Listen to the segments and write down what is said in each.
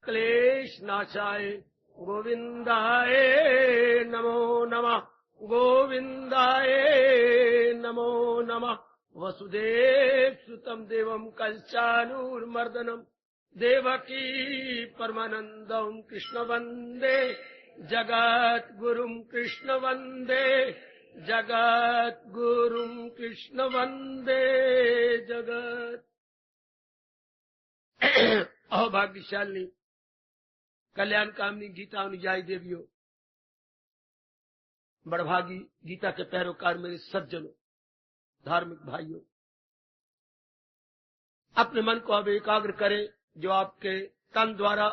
क्लेशनाशाय गोविंदाय नमो नमः। गोविंदाय नमो नमः। वसुदेव सुतं देवं कंसानुर्मर्दनम् देवकी परमानन्दं कृष्ण वन्दे जगद्गुरुं कृष्ण वन्दे जगद्गुरुं कृष्ण वन्दे जगत्। अभाग्यशाली कल्याण कामनी गीता अनुयायी देवियों, बड़भागी गीता के पैरोकार मेरे सज्जनों, धार्मिक भाइयों, अपने मन को अब एकाग्र करें। जो आपके तन द्वारा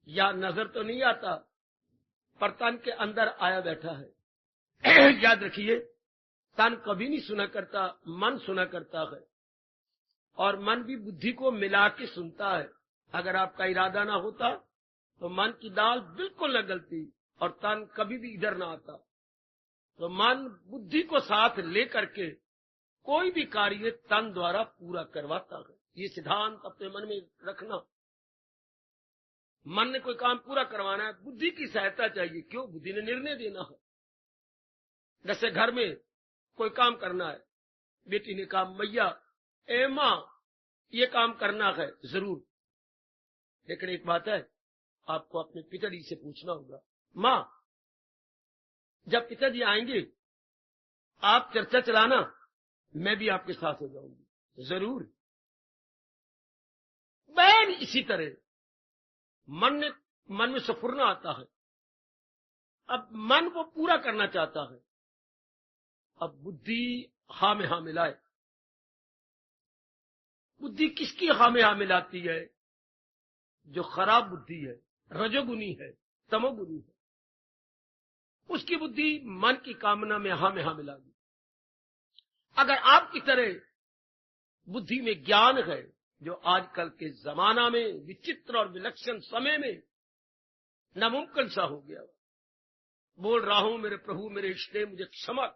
या नजर तो नहीं आता, पर तन के अंदर आया बैठा है। याद रखिए, तन कभी नहीं सुना करता, मन सुना करता है, और मन भी बुद्धि को मिला के सुनता है। अगर आपका इरादा ना होता तो मन की दाल बिल्कुल न गलती और तन कभी भी इधर ना आता। तो मन बुद्धि को साथ लेकर के कोई भी कार्य तन द्वारा पूरा करवाता है। ये सिद्धांत अपने मन में रखना। मन ने कोई काम पूरा करवाना है, बुद्धि की सहायता चाहिए। क्यों? बुद्धि ने निर्णय देना है। जैसे घर में कोई काम करना है, बेटी ने कहा मैया ए मां ये काम करना है जरूर, लेकिन एक बात है, आपको अपने पिताजी से पूछना होगा, मां जब पिताजी आएंगे आप चर्चा चलाना, मैं भी आपके साथ हो जाऊंगी जरूर। बैन इसी तरह मन में सफुरना आता है। अब मन को पूरा करना चाहता है, अब बुद्धि हाँ में हाँ मिलाए। बुद्धि किसकी हाँ में हाँ मिलाती है? जो खराब बुद्धि है, रजोगुनी है, तमोगुनी है, उसकी बुद्धि मन की कामना में हाँ मिला दी। अगर आपकी तरह बुद्धि में ज्ञान है, जो आजकल के जमाना में विचित्र और विलक्षण समय में नामुमकिन सा हो गया। बोल रहा हूं मेरे प्रभु मेरे इष्टदेव मुझे क्षमा।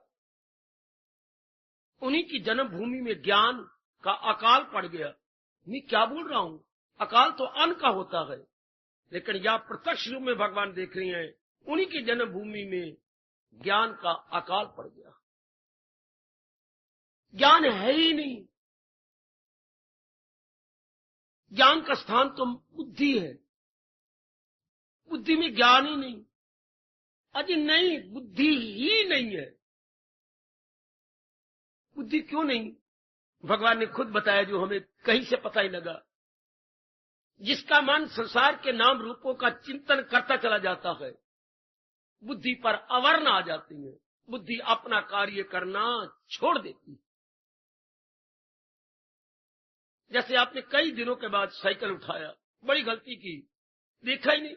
उन्हीं की जन्मभूमि में ज्ञान का अकाल पड़ गया। मैं क्या बोल रहा हूं? अकाल तो अन्न का होता है, लेकिन यह प्रत्यक्ष रूप में भगवान देख रही हैं, उन्हीं की जन्मभूमि में ज्ञान का अकाल पड़ गया। ज्ञान है ही नहीं। ज्ञान का स्थान तो बुद्धि है, बुद्धि में ज्ञान ही नहीं। अजी नहीं, बुद्धि ही नहीं है। बुद्धि क्यों नहीं? भगवान ने खुद बताया, जो हमें कहीं से पता ही लगा। जिसका मन संसार के नाम रूपों का चिंतन करता चला जाता है, बुद्धि पर अवर्ण आ जाती है, बुद्धि अपना कार्य करना छोड़ देती है। जैसे आपने कई दिनों के बाद साइकिल उठाया, बड़ी गलती की, देखा ही नहीं,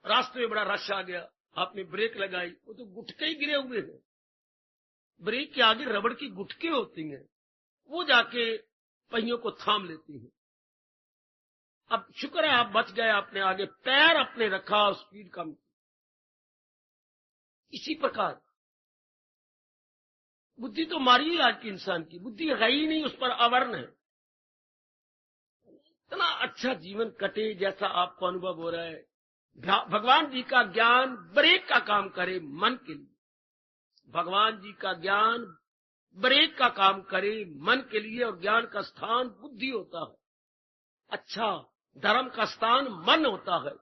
रास्ते में बड़ा रश आ गया, आपने ब्रेक लगाई, वो तो गुटके ही गिरे हुए हैं। ब्रेक के आगे रबड़ की गुटके होती हैं, वो जाके पहियों को थाम लेती हैं। अब शुक्र है आप बच गए, आपने आगे पैर अपने रखा और स्पीड कम की। इसी प्रकार बुद्धि तो मारी है आज की इंसान की, बुद्धि है ही नहीं, उस पर आवरण है। इतना अच्छा जीवन कटे जैसा आपको अनुभव हो रहा है। भगवान जी का ज्ञान ब्रेक का काम करे मन के लिए। भगवान जी का ज्ञान ब्रेक का काम करे मन के लिए, और ज्ञान का स्थान बुद्धि होता है। अच्छा, धर्म का स्थान मन होता है,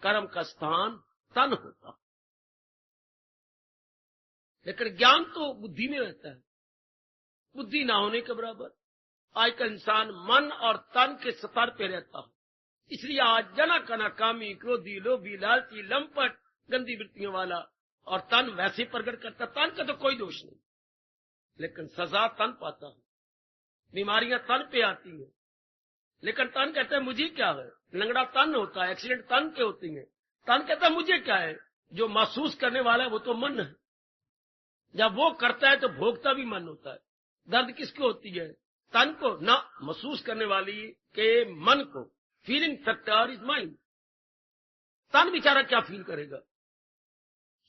कर्म का स्थान तन होता है। लेकिन ज्ञान तो बुद्धि में रहता है, बुद्धि ना होने के बराबर। आज का इंसान मन और तन के स्तर पे रहता है। इसलिए आज जना कना कामी क्रोधी लोभी लालची लंपट गंदी वृत्तियों वाला, और तन वैसे प्रकट करता। तन का तो कोई दोष नहीं, लेकिन सजा तन पाता है। बीमारियां तन पे आती हैं, लेकिन तन कहता है मुझे क्या है। लंगड़ा तन होता है, एक्सीडेंट तन के होती है, तन कहता है मुझे क्या है। जो महसूस करने वाला है वो तो मन है। जब वो करता है तो भोगता भी मन होता है। दर्द किसको होती है? तन को ना, महसूस करने वाली के मन को। Feeling factor is mind. तन बेचारा क्या फील करेगा?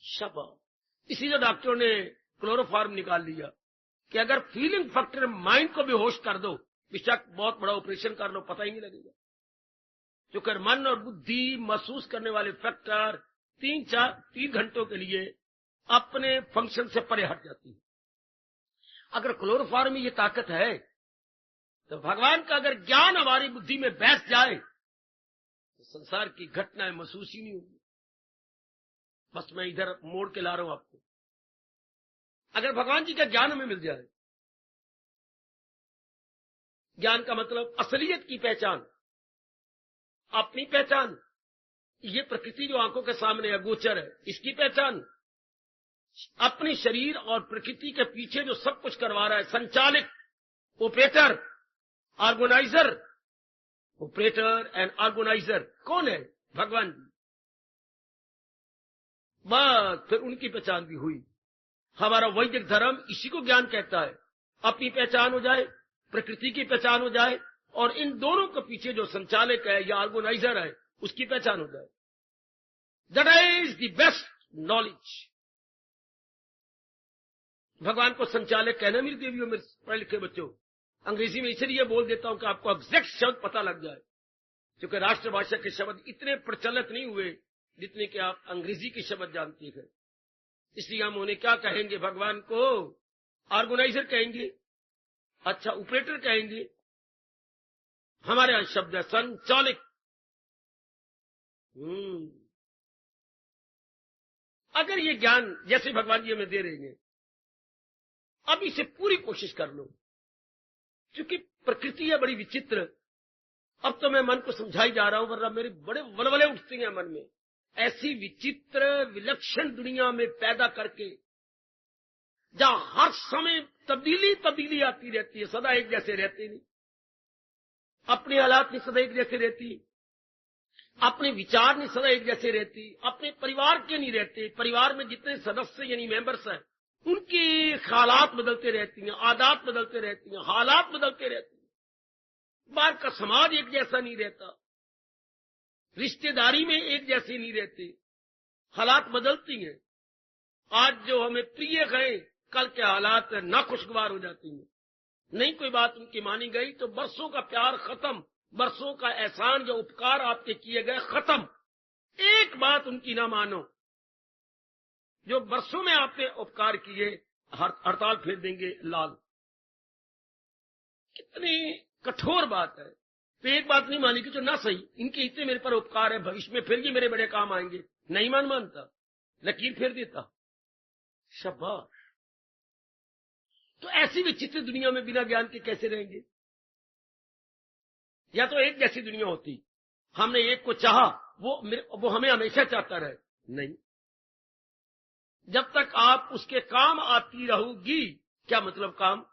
शाबाश। इसीलिए डॉक्टरों ने क्लोरोफॉर्म निकाल लिया कि अगर फीलिंग फैक्टर माइंड को भी होश कर दो, बेशक बहुत बड़ा ऑपरेशन कर लो, पता ही नहीं लगेगा। क्योंकि मन और बुद्धि महसूस करने वाले फैक्टर 3 घंटों के लिए अपने फंक्शन से परे हट जाती है। अगर क्लोरोफॉर्म में ये ताकत है, तो भगवान का अगर ज्ञान हमारी बुद्धि में बैठ जाए तो संसार की घटनाएं महसूस ही नहीं होगी। बस मैं इधर मोड़ के ला रहा हूं आपको। अगर भगवान जी का ज्ञान हमें मिल जाए, ज्ञान का मतलब असलियत की पहचान, अपनी पहचान, ये प्रकृति जो आंखों के सामने अगोचर है, इसकी पहचान, अपने शरीर और प्रकृति के पीछे जो सब कुछ करवा रहा है, संचालक, operator, organiser, operator and organiser कौन है? भगवान जी। बस फिर उनकी पहचान भी हुई। हमारा वैदिक धर्म इसी को ज्ञान कहता है। अपनी पहचान हो जाए, प्रकृति की पहचान हो जाए, और इन दोनों के पीछे जो संचालक है या ऑर्गेनाइजर है उसकी पहचान हो जाए। That is the best knowledge. भगवान को संचालक कहना, मेरी देवियों, मेरे पढ़े लिखे बच्चों, अंग्रेजी में इसलिए बोल देता हूं कि आपको एग्जैक्ट शब्द पता लग जाए, क्योंकि राष्ट्रभाषा के शब्द इतने प्रचलित नहीं हुए जितने कि आप अंग्रेजी के शब्द जानती हैं। इसलिए हम उन्हें क्या कहेंगे? भगवान को ऑर्गेनाइजर कहेंगे, अच्छा ऑपरेटर कहेंगे। हमारे यहां शब्द है संचालक। अगर ये ज्ञान जैसे भगवान जी हमें दे रहे हैं, अब इसे पूरी कोशिश कर लो, क्योंकि प्रकृति है बड़ी विचित्र। अब तो मैं मन को समझाई जा रहा हूं, वरना मेरे बड़े वलवले उठते हैं मन में। ऐसी विचित्र विलक्षण दुनिया में पैदा करके, जहां हर समय तब्दीली आती रहती है, सदा एक जैसे रहते नहीं, अपने हालात नहीं सदा एक जैसे रहती, अपने विचार नहीं सदा एक जैसे रहती, अपने परिवार के नहीं रहते, परिवार में जितने सदस्य यानी मेंबर्स हैं उनकी हालात बदलते रहती हैं, आदत बदलते रहती हैं, हालात बदलते रहती हैं। बाहर का समाज एक जैसा नहीं रहता, रिश्तेदारी में एक जैसे नहीं रहते, हालात बदलती हैं। आज जो हमें प्रिय है, कल के हालात नाखुशगवार हो जाती हैं। नहीं कोई बात उनकी मानी गई तो बरसों का प्यार खत्म, बरसों का एहसान जो उपकार आपके किए गए खत्म। एक बात उनकी ना मानो, जो बरसों में आपने उपकार किए, हड़ताल फेर देंगे लाल। कितनी कठोर बात है। तो एक बात नहीं मानी कि जो ना सही, इनके इतने मेरे पर उपकार है, भविष्य में फिर ये मेरे बड़े काम आएंगे। नहीं मानता, लकीर फेर देता। शाबाश। तो ऐसी विचित्र दुनिया में बिना ज्ञान के कैसे रहेंगे? या तो एक जैसी दुनिया होती, हमने एक को चाहा, वो हमें हमेशा चाहता रहे। नहीं, जब तक आप उसके काम आती रहोगी, क्या मतलब काम?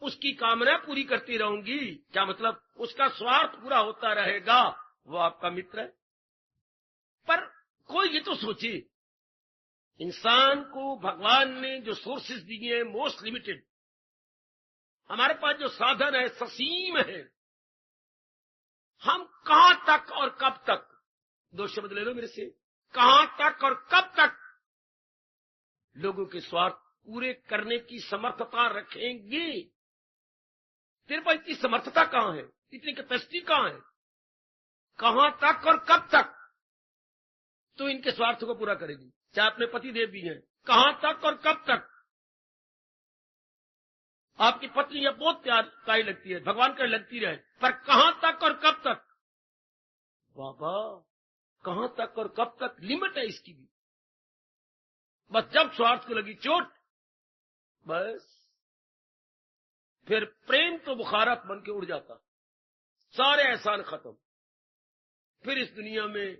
उसकी कामना पूरी करती रहूंगी, क्या मतलब? उसका स्वार्थ पूरा होता रहेगा, वो आपका मित्र है। पर कोई ये तो सोचे, इंसान को भगवान ने जो सोर्सेज दिए हैं मोस्ट लिमिटेड, हमारे पास जो साधन है ससीम है, हम कहां तक और कब तक, दो शब्द ले लो मेरे से, कहां तक और कब तक लोगों के स्वार्थ पूरे करने की समर्थता रखेंगे? तेरे पास इतनी समर्थता कहां है, इतनी कैपेसिटी कहां है? कहां तक और कब तक तो इनके स्वार्थ को पूरा करेगी? चाहे अपने पति देव भी हैं, कहां तक और कब तक? आपकी पत्नी या बहुत प्यार काई लगती है, भगवान का लगती रहे, पर कहां तक और कब तक? बाबा, कहां तक और कब तक लिमिट है इसकी भी। बस जब स्वार्थ को लगी चोट, बस फिर प्रेम तो बुखारत बन के उड़ जाता, सारे एहसान खत्म। फिर इस दुनिया में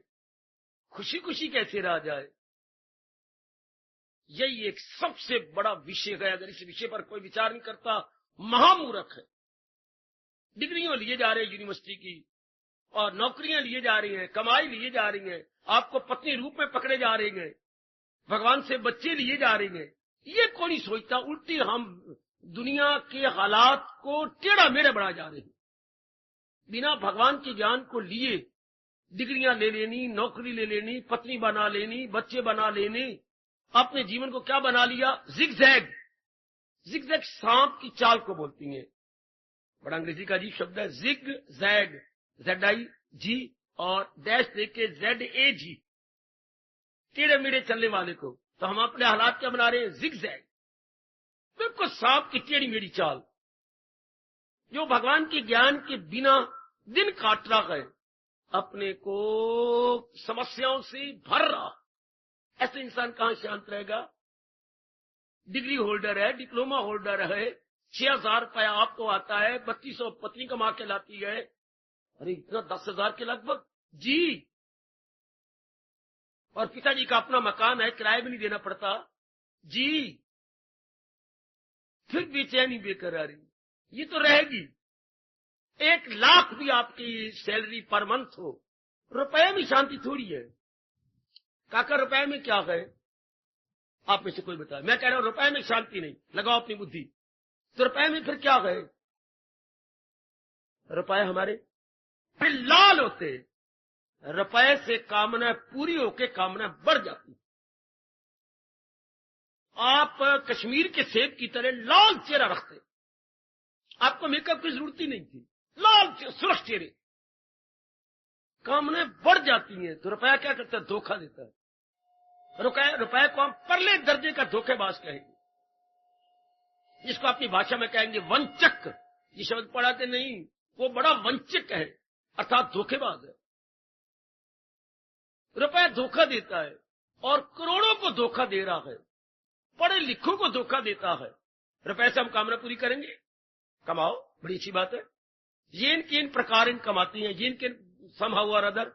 खुशी खुशी कैसे रहा जाए? यही एक सबसे बड़ा विषय है। अगर इस विषय पर कोई विचार नहीं करता, महामूर्ख है। डिग्रियां लिए जा रहे हैं यूनिवर्सिटी की, और नौकरियां लिए जा रही हैं, कमाई लिए जा रही हैं, आपको पत्नी रूप में पकड़े जा रहे हैं, भगवान से बच्चे लिए जा रहे हैं। ये कौन नहीं सोचता? उल्टी हम दुनिया के हालात को टेढ़ा मेढ़ा बढ़ा जा रहे हैं। बिना भगवान के ज्ञान को लिए डिग्रियां ले लेनी, नौकरी ले लेनी, पत्नी बना लेनी, बच्चे बना लेने, अपने जीवन को क्या बना लिया? जिगजैग। जिगजैग सांप की चाल को बोलती हैं। बड़ा अंग्रेजी का अजीब शब्द है, जिग जैग, ZIG और डैश देके ZAG, टेढ़े मेढ़े चलने वाले को, तो हम अपने हालात क्या बना रहे हैं? जिगजैग, बिल्कुल सांप की टेढ़ी मेढ़ी चाल, जो भगवान के ज्ञान के बिना दिन काट रहा है, अपने को समस्याओं से भर रहा। ऐसे इंसान कहां शांत रहेगा? डिग्री होल्डर है, डिप्लोमा होल्डर है, 6,000 रुपया आपको आता है, 3200 पत्नी कमा के लाती है। अरे इतना 10,000 के लगभग जी, और पिताजी का अपना मकान है, किराया भी नहीं देना पड़ता जी, फिर बेचैनी बेकरारी, ये तो रहेगी। 1 लाख भी आपकी सैलरी पर मंथ हो, रुपए में शांति थोड़ी है। काका रुपए में क्या है? आप में से कोई बताए। मैं कह रहा हूं रुपए में शांति नहीं, लगाओ अपनी बुद्धि। तो रुपए में फिर क्या है? रुपए हमारे फिर लाल होते, रुपए से कामना पूरी होके कामना बढ़ जाती। आप कश्मीर के सेब की तरह लाल चेहरा रखते, आपको मेकअप की जरूरत ही नहीं थी, लाल सुरख चेहरे, कामनाएं बढ़ जाती हैं। तो रुपया क्या करता है? धोखा देता है। रुपए को हम परले दर्जे का धोखेबाज कहेंगे, जिसको अपनी भाषा में कहेंगे वंचक। ये शब्द पढ़ाते नहीं, वो बड़ा वंचक है, अर्थात धोखेबाज है। रुपया धोखा देता है और करोड़ों को धोखा दे रहा है, पढ़े लिखों को धोखा देता है। रुपए से हम कामना पूरी करेंगे? कमाओ, बड़ी अच्छी बात है। ये इन प्रकार इन कमाती हैं, जिनके समहाउ और अदर,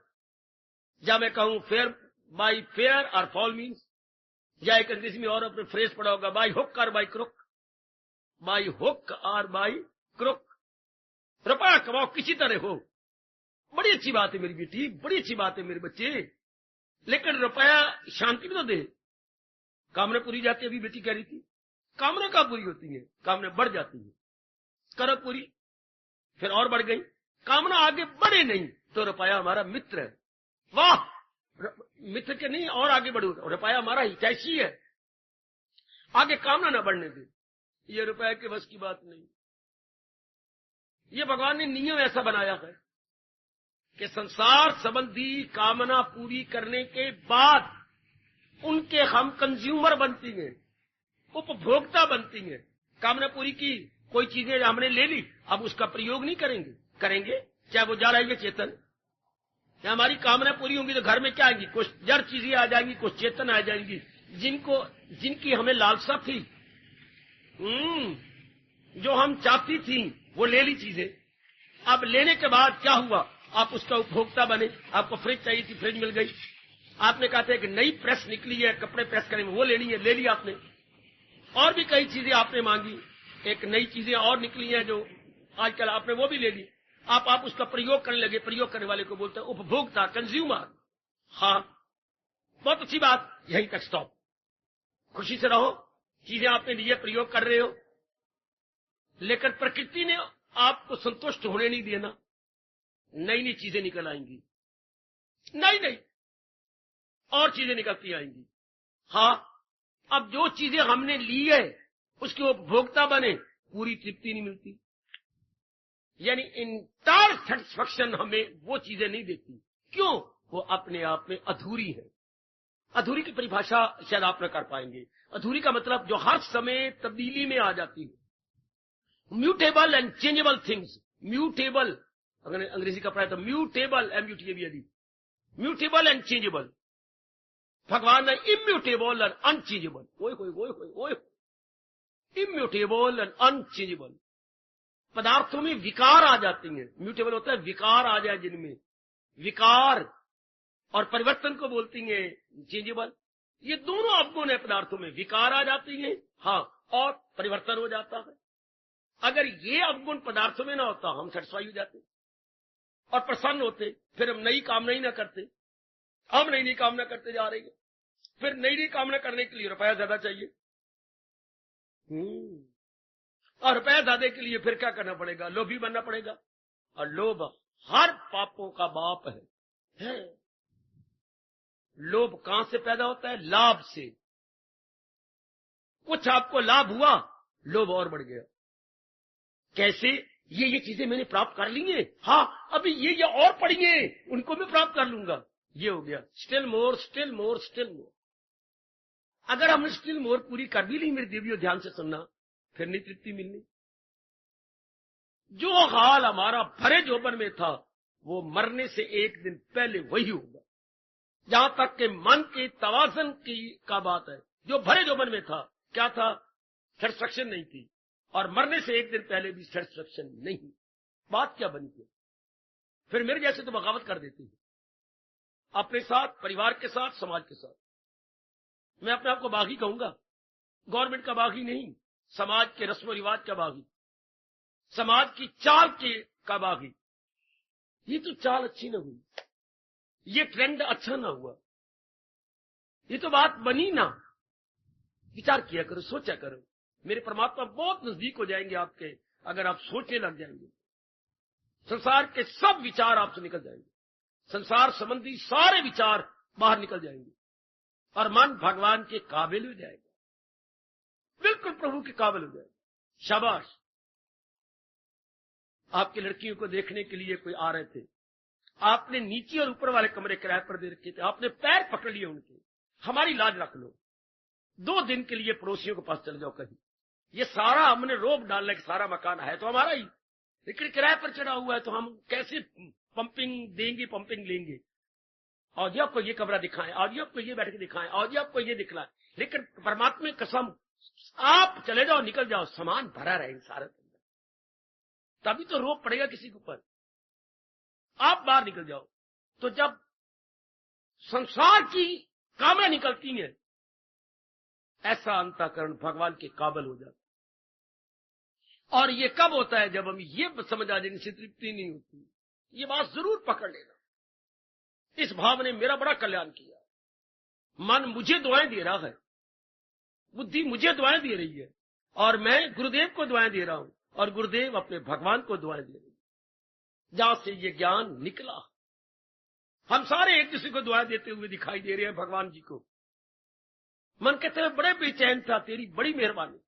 या मैं कहूं फेयर बाय फेयर और फॉल मीन्स, या एक अंग्रेजी में और अपने फ्रेज पढ़ा होगा, बाय हुक और बाय क्रुक, बाय हुक और बाय क्रुक। रुपया कमाओ किसी तरह हो, बड़ी अच्छी बात है मेरी बेटी, बड़ी अच्छी बात है मेरे बच्चे, लेकिन रुपया शांति भी तो दे। कामना पूरी जाती है, अभी बेटी कह रही थी, कामना कहाँ पूरी होती है? कामना बढ़ जाती है, करो पूरी, फिर और बढ़ गई, कामना आगे बढ़े नहीं तो रुपया हमारा मित्र है। वाह, मित्र के नहीं और आगे बढ़ो, रुपया हमारा हितैषी है, आगे कामना ना बढ़ने दे। ये रुपये के बस की बात नहीं। ये भगवान ने नियम ऐसा बनाया है कि संसार संबंधी कामना पूरी करने के बाद उनके हम कंज्यूमर बनती हैं, उपभोक्ता बनती हैं। कामना पूरी की, कोई चीजें हमने ले ली, अब उसका प्रयोग नहीं करेंगे, करेंगे चाहे वो जा रही है चेतन। या हमारी कामना पूरी होंगी तो घर में क्या आएंगी? कुछ जड़ चीजें आ जाएंगी, कुछ चेतन आ जाएंगी, जिनकी हमें लालसा थी, जो हम चाहती थी, वो ले ली चीजें। अब लेने के बाद क्या हुआ? आप उसका उपभोक्ता बने। आपको फ्रिज चाहिए थी, फ्रिज मिल गई। आपने कहा था कि नई प्रेस निकली है, कपड़े प्रेस करेंगे, वो लेनी है, ले ली आपने। और भी कई चीजें आपने मांगी, एक नई चीजें और निकली हैं जो आजकल, आपने वो भी ले ली। आप उसका प्रयोग करने लगे। प्रयोग करने वाले को बोलते हैं उपभोक्ता, कंज्यूमर। हाँ, बहुत अच्छी बात, यहीं तक स्टॉप। खुशी से रहो, चीजें आपने लिए, प्रयोग कर रहे हो, लेकिन प्रकृति ने आपको संतुष्ट होने नहीं देना। नई नई चीजें निकल आएंगी, नई और चीजें निकलती आएंगी। हाँ, अब जो चीजें हमने ली है उसके उपभोक्ता बने, पूरी तृप्ति नहीं मिलती, यानी इंटायर सेटिस्फैक्शन हमें वो चीजें नहीं देती। क्यों? वो अपने आप में अधूरी है। अधूरी की परिभाषा शायद आप न कर पाएंगे। अधूरी का मतलब जो हर समय तब्दीली में आ जाती है, mutable and changeable things. Mutable, अगर अंग्रेजी का पढ़ा तो mutable, MUTABLE, mutable and changeable. भगवान है इम्यूटेबल एंड अनचेंजेबल। ओए इम्यूटेबल एंड अनचेंजेबल। पदार्थों में विकार आ जाती हैं। म्यूटेबल होता है विकार आ जाए, जिनमें विकार, और परिवर्तन को बोलती हैं चेंजेबल। ये दोनों अवगुण है पदार्थों में, विकार आ जाती हैं, हाँ, और परिवर्तन हो जाता है। अगर ये अवगुण पदार्थों में ना होता, हम सेटिस्फाई हो जाते और प्रसन्न होते, फिर हम नई कामना ही ना करते। हम नई कामना करते जा रहे हैं, फिर नई कामना करने के लिए रुपया ज्यादा चाहिए, और रुपया ज्यादा के लिए फिर क्या करना पड़ेगा? लोभी बनना पड़ेगा। और लोभ हर पापों का बाप है। लोभ कहां से पैदा होता है? लाभ से। कुछ आपको लाभ हुआ, लोभ और बढ़ गया। कैसे? ये चीजें मैंने प्राप्त कर ली हैं, हाँ अभी ये और पड़ी हैं, उनको मैं प्राप्त कर लूंगा। ये हो गया still more, still more, still more. अगर हमने स्टिल मोर पूरी कर भी ली मेरे देवियों, ध्यान से सुनना, फिर नहीं तृप्ति मिलनी। जो हाल हमारा भरे जोबन में था वो मरने से एक दिन पहले वही होगा। जहां तक के मन के तवाजन की का बात है, जो भरे जोबन में था क्या था? सेटिस्फैक्शन नहीं थी, और मरने से एक दिन पहले भी सेटिस्फैक्शन नहीं। बात क्या बनी थी? फिर मेरे जैसे तो बगावत कर देते हैं अपने साथ, परिवार के साथ, समाज के साथ। मैं अपने आप को बागी कहूंगा, गवर्नमेंट का बागी नहीं, समाज के रस्म रिवाज का बागी, समाज की चाल का बागी। ये तो चाल अच्छी ना हुई, ये ट्रेंड अच्छा ना हुआ, ये तो बात बनी ना। विचार किया करो, सोचा करो, मेरे परमात्मा बहुत नजदीक हो जाएंगे आपके, अगर आप सोचने लग जाएंगे। संसार के सब विचार आपसे निकल जाएंगे, संसार संबंधी सारे विचार बाहर निकल जाएंगे, और मन भगवान के काबिल हो जाएगा, बिल्कुल प्रभु के काबिल हो जाएगा। शाबाश। आपकी लड़कियों को देखने के लिए कोई आ रहे थे, आपने नीचे और ऊपर वाले कमरे किराए पर दे रखे थे, आपने पैर पकड़ लिए उनके, हमारी लाज रख लो, 2 दिन के लिए पड़ोसियों के पास चले जाओ कहीं। ये सारा हमने रोक डालना कि सारा मकान है तो हमारा ही, लेकिन किराए पर चढ़ा हुआ है, तो हम कैसे पंपिंग देंगे, पंपिंग लेंगे? और जी आपको ये कमरा दिखाएं, और जी आपको ये बैठ के दिखाएं, और जी आपको ये दिखलाएं, लेकिन परमात्मा की कसम आप चले जाओ, निकल जाओ, सामान भरा रहे सारे, तभी तो रोक पड़ेगा किसी के ऊपर। आप बाहर निकल जाओ। तो जब संसार की कामना निकलती है, ऐसा अंतःकरण भगवान के काबिल हो जाता। और ये कब होता है? जब हम ये समझ आ जाएंगे तृप्ति नहीं होती। ये बात जरूर पकड़ लेना। इस भाव ने मेरा बड़ा कल्याण किया। मन मुझे दुआएं दे रहा है, बुद्धि मुझे दुआएं दे रही है, और मैं गुरुदेव को दुआएं दे रहा हूं, और गुरुदेव अपने भगवान को दुआएं दे रहे हैं। जहां से ये ज्ञान निकला, हम सारे एक दूसरे को दुआएं देते हुए दिखाई दे रहे हैं भगवान जी को। मन कहते हैं बड़े बेचैन था, तेरी बड़ी मेहरबानी।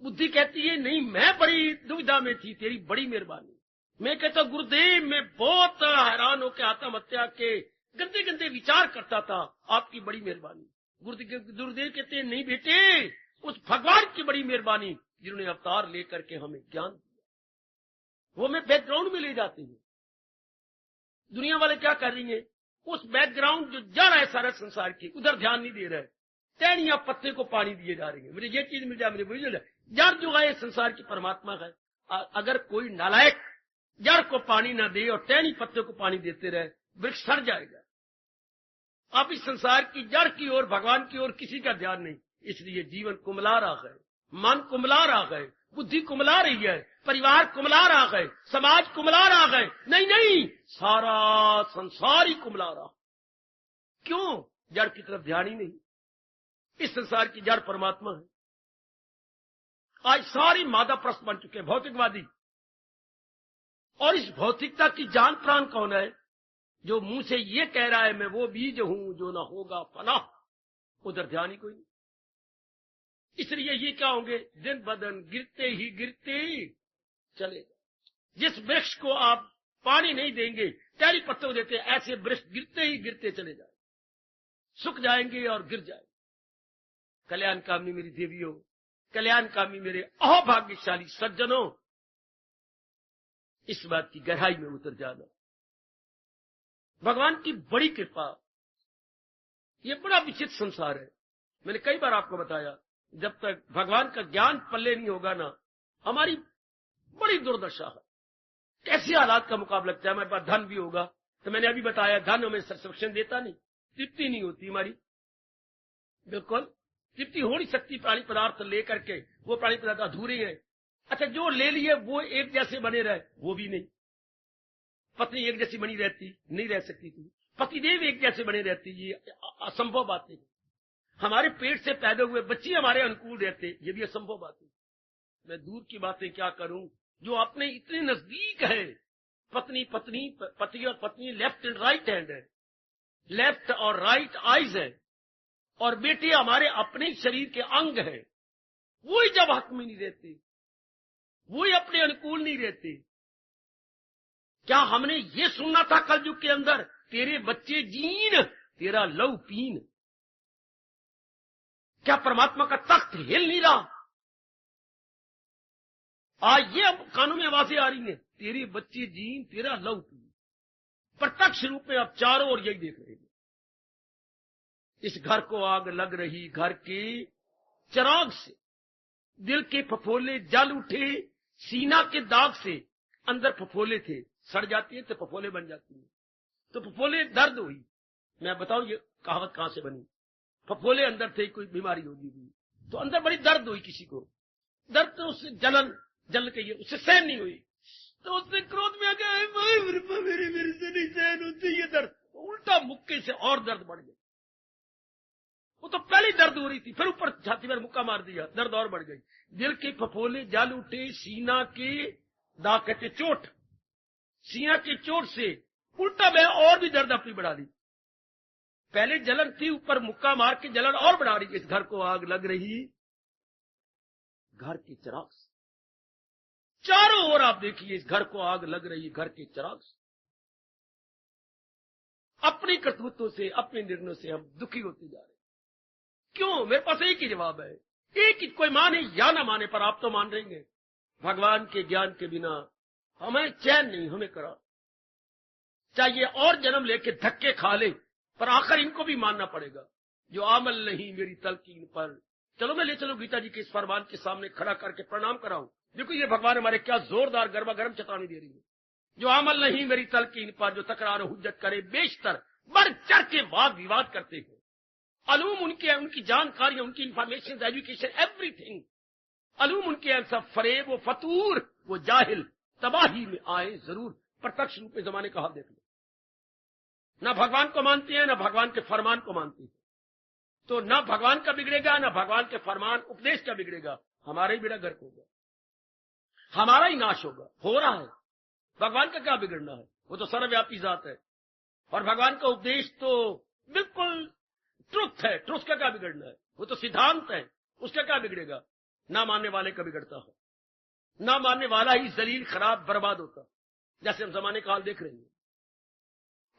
बुद्धि कहती है नहीं, मैं बड़ी दुविधा में थी, तेरी बड़ी मेहरबानी। मैं कहता गुरुदेव, मैं बहुत हैरान होकर आत्महत्या के गंदे गंदे विचार करता था, आपकी बड़ी मेहरबानी। गुरुदेव कहते हैं नहीं बेटे, उस भगवान की बड़ी मेहरबानी जिन्होंने अवतार लेकर के हमें ज्ञान दिया। वो मैं बैकग्राउंड में ले जाती हूँ। दुनिया वाले क्या कर रही है? उस बैकग्राउंड जो जड़ है सारा संसार की, उधर ध्यान नहीं दे रहे, टहनियां पत्ते को पानी दिए जा रही है। मुझे ये चीज मिल जाए, मुझे बुझ जाए। जड़ जो है संसार की परमात्मा है। अगर कोई नालायक जड़ को पानी ना दे और टहनी पत्ते को पानी देते रहे, वृक्ष सड़ जाएगा। अब इस संसार की जड़ की ओर, भगवान की ओर किसी का ध्यान नहीं, इसलिए जीवन कुमला रहा है, मन कुमला रहा है, बुद्धि कुमला रही है, परिवार कुमला रहा है, समाज कुमला रहा है। नहीं नहीं, सारा संसार ही कुमला रहा। क्यों? जड़ की तरफ ध्यान ही नहीं। इस संसार की जड़ परमात्मा है। आज सारी मादा प्रस्त बन चुके हैं भौतिकवादी। और इस भौतिकता की जान प्राण कौन है? जो मुंह से ये कह रहा है मैं वो बीज हूं जो ना होगा फना, उधर ध्यान ही कोई नहीं। इसलिए ये क्या होंगे? दिन ब दिन गिरते ही गिरते चलेगा। जिस वृक्ष को आप पानी नहीं देंगे, टहनी पत्ते देते, ऐसे वृक्ष गिरते ही गिरते चले जाए, सूख जाएंगे और गिर जाएंगे। कल्याणकामी मेरी देवियों, कल्याणकामी मेरे अहोभाग्यशाली सज्जनों, इस बात की गहराई में उतर जाना। भगवान की बड़ी कृपा। ये बड़ा विचित्र संसार है। मैंने कई बार आपको बताया, जब तक भगवान का ज्ञान पल्ले नहीं होगा ना, हमारी बड़ी दुर्दशा है। कैसे हालात का मुकाबला किया। हमारे पास धन भी होगा, तो मैंने अभी बताया धन हमें सेटिस्फैक्शन देता नहीं, तृप्ति नहीं होती हमारी। बिल्कुल तृप्ति हो नहीं सकती प्राणी पदार्थ लेकर के, वो प्राणी पदार्थ अधूरे हैं। अच्छा, जो ले लिए वो एक जैसे बने रहे, वो भी नहीं। पत्नी एक जैसी बनी रहती नहीं रह सकती थी, पतिदेव एक जैसे बने रहती, ये असंभव बात है। हमारे पेट से पैदा हुए बच्चे हमारे अनुकूल रहते, ये भी असंभव बात है। मैं दूर की बातें क्या करूं, जो अपने इतने नजदीक है। पत्नी पत्नी, पति और पत्नी लेफ्ट एंड राइट हैंड है, लेफ्ट और राइट आईज है, और बेटे हमारे अपने शरीर के अंग है। वो ही जब हक में नहीं रहते, वो ही अपने अनुकूल नहीं रहते। क्या हमने ये सुनना था कलयुग के अंदर, तेरे बच्चे जीन तेरा लहू पीन? क्या परमात्मा का तख्त हिल नहीं रहा? आज ये अब कानों में आवाजें आ रही हैं, तेरे बच्चे जीन तेरा लहू पीन। प्रत्यक्ष रूप में आप चारों ओर यही देख रहे हैं। इस घर को आग लग रही, घर के चिराग से दिल के फफोले जल उठे, सीना के दाग से अंदर फफोले थे, सड़ जाती है तो फफोले बन जाती है, तो फफोले दर्द हुई। मैं बताऊं ये कहावत कहां से बनी? फफोले अंदर थे, कोई बीमारी होगी तो अंदर बड़ी दर्द हुई किसी को, दर्द तो उससे जलन के उससे सहन नहीं हुई, तो उसने क्रोध में आ गया, मेरे से नहीं सहन होती ये दर्द, उल्टा मुक्के से और दर्द बढ़ गई। वो तो पहले दर्द हो रही थी, फिर ऊपर छाती पर मुक्का मार दिया, दर्द और बढ़ गई। दिल के फफोले जल उठे, सीना के दाग कहते चोट, सीना की चोट से उल्टा मैं और भी दर्द अपनी बढ़ा दी। पहले जलन थी, ऊपर मुक्का मार के जलन और बढ़ा रही। इस घर को आग लग रही, घर के चिराग से। चारों ओर आप देखिए, इस घर को आग लग रही, घर के चिराग से। अपनी करतूतों से, अपने निर्णयों से हम दुखी होते जा रहे हैं। क्यों? मेरे पास एक ही जवाब है, एक ही, कोई माने या ना माने, पर आप तो मान रहेंगे। भगवान के ज्ञान के बिना हमें चैन नहीं, हमें करा चाहिए और जन्म लेके धक्के खा ले, पर आखिर इनको भी मानना पड़ेगा। जो अमल नहीं मेरी तलकीन पर, चलो मैं ले चलो गीता जी के इस फरमान के सामने खड़ा करके प्रणाम कराऊं। देखो ये भगवान हमारे क्या जोरदार गरमा गर्म चेतावनी दे रही है। जो अमल नहीं मेरी तलकीन पर, जो तकरार हुज्जत करे बेशतर, बढ़ चढ़ के वाद विवाद करते हैं। अलूम उनकी जानकारी, उनकी इंफॉर्मेशन, एजुकेशन, एवरीथिंग अलूम उनके हैं, सब फरेब, वो फतूर, वो जाहिल, तबाही में आए जरूर। प्रत्यक्ष रूप में जमाने का हाल देख लो, ना भगवान को मानते हैं, ना भगवान के फरमान को मानते हैं, तो ना भगवान का बिगड़ेगा, ना भगवान के फरमान उपदेश का बिगड़ेगा, हमारा ही बेड़ा गर्क होगा, हमारा ही नाश होगा। हो रहा है, भगवान का क्या बिगड़ना है? वो तो सर्वव्यापी जात है, और भगवान का उपदेश तो बिल्कुल ट्रुथ है, ट्रुथ का क्या बिगड़ना है? वो तो सिद्धांत है, उसका क्या बिगड़ेगा? ना मानने वाले का बिगड़ता है, ना मानने वाला ही जलील, खराब, बर्बाद होता, जैसे हम जमाने का हाल देख रहे हैं।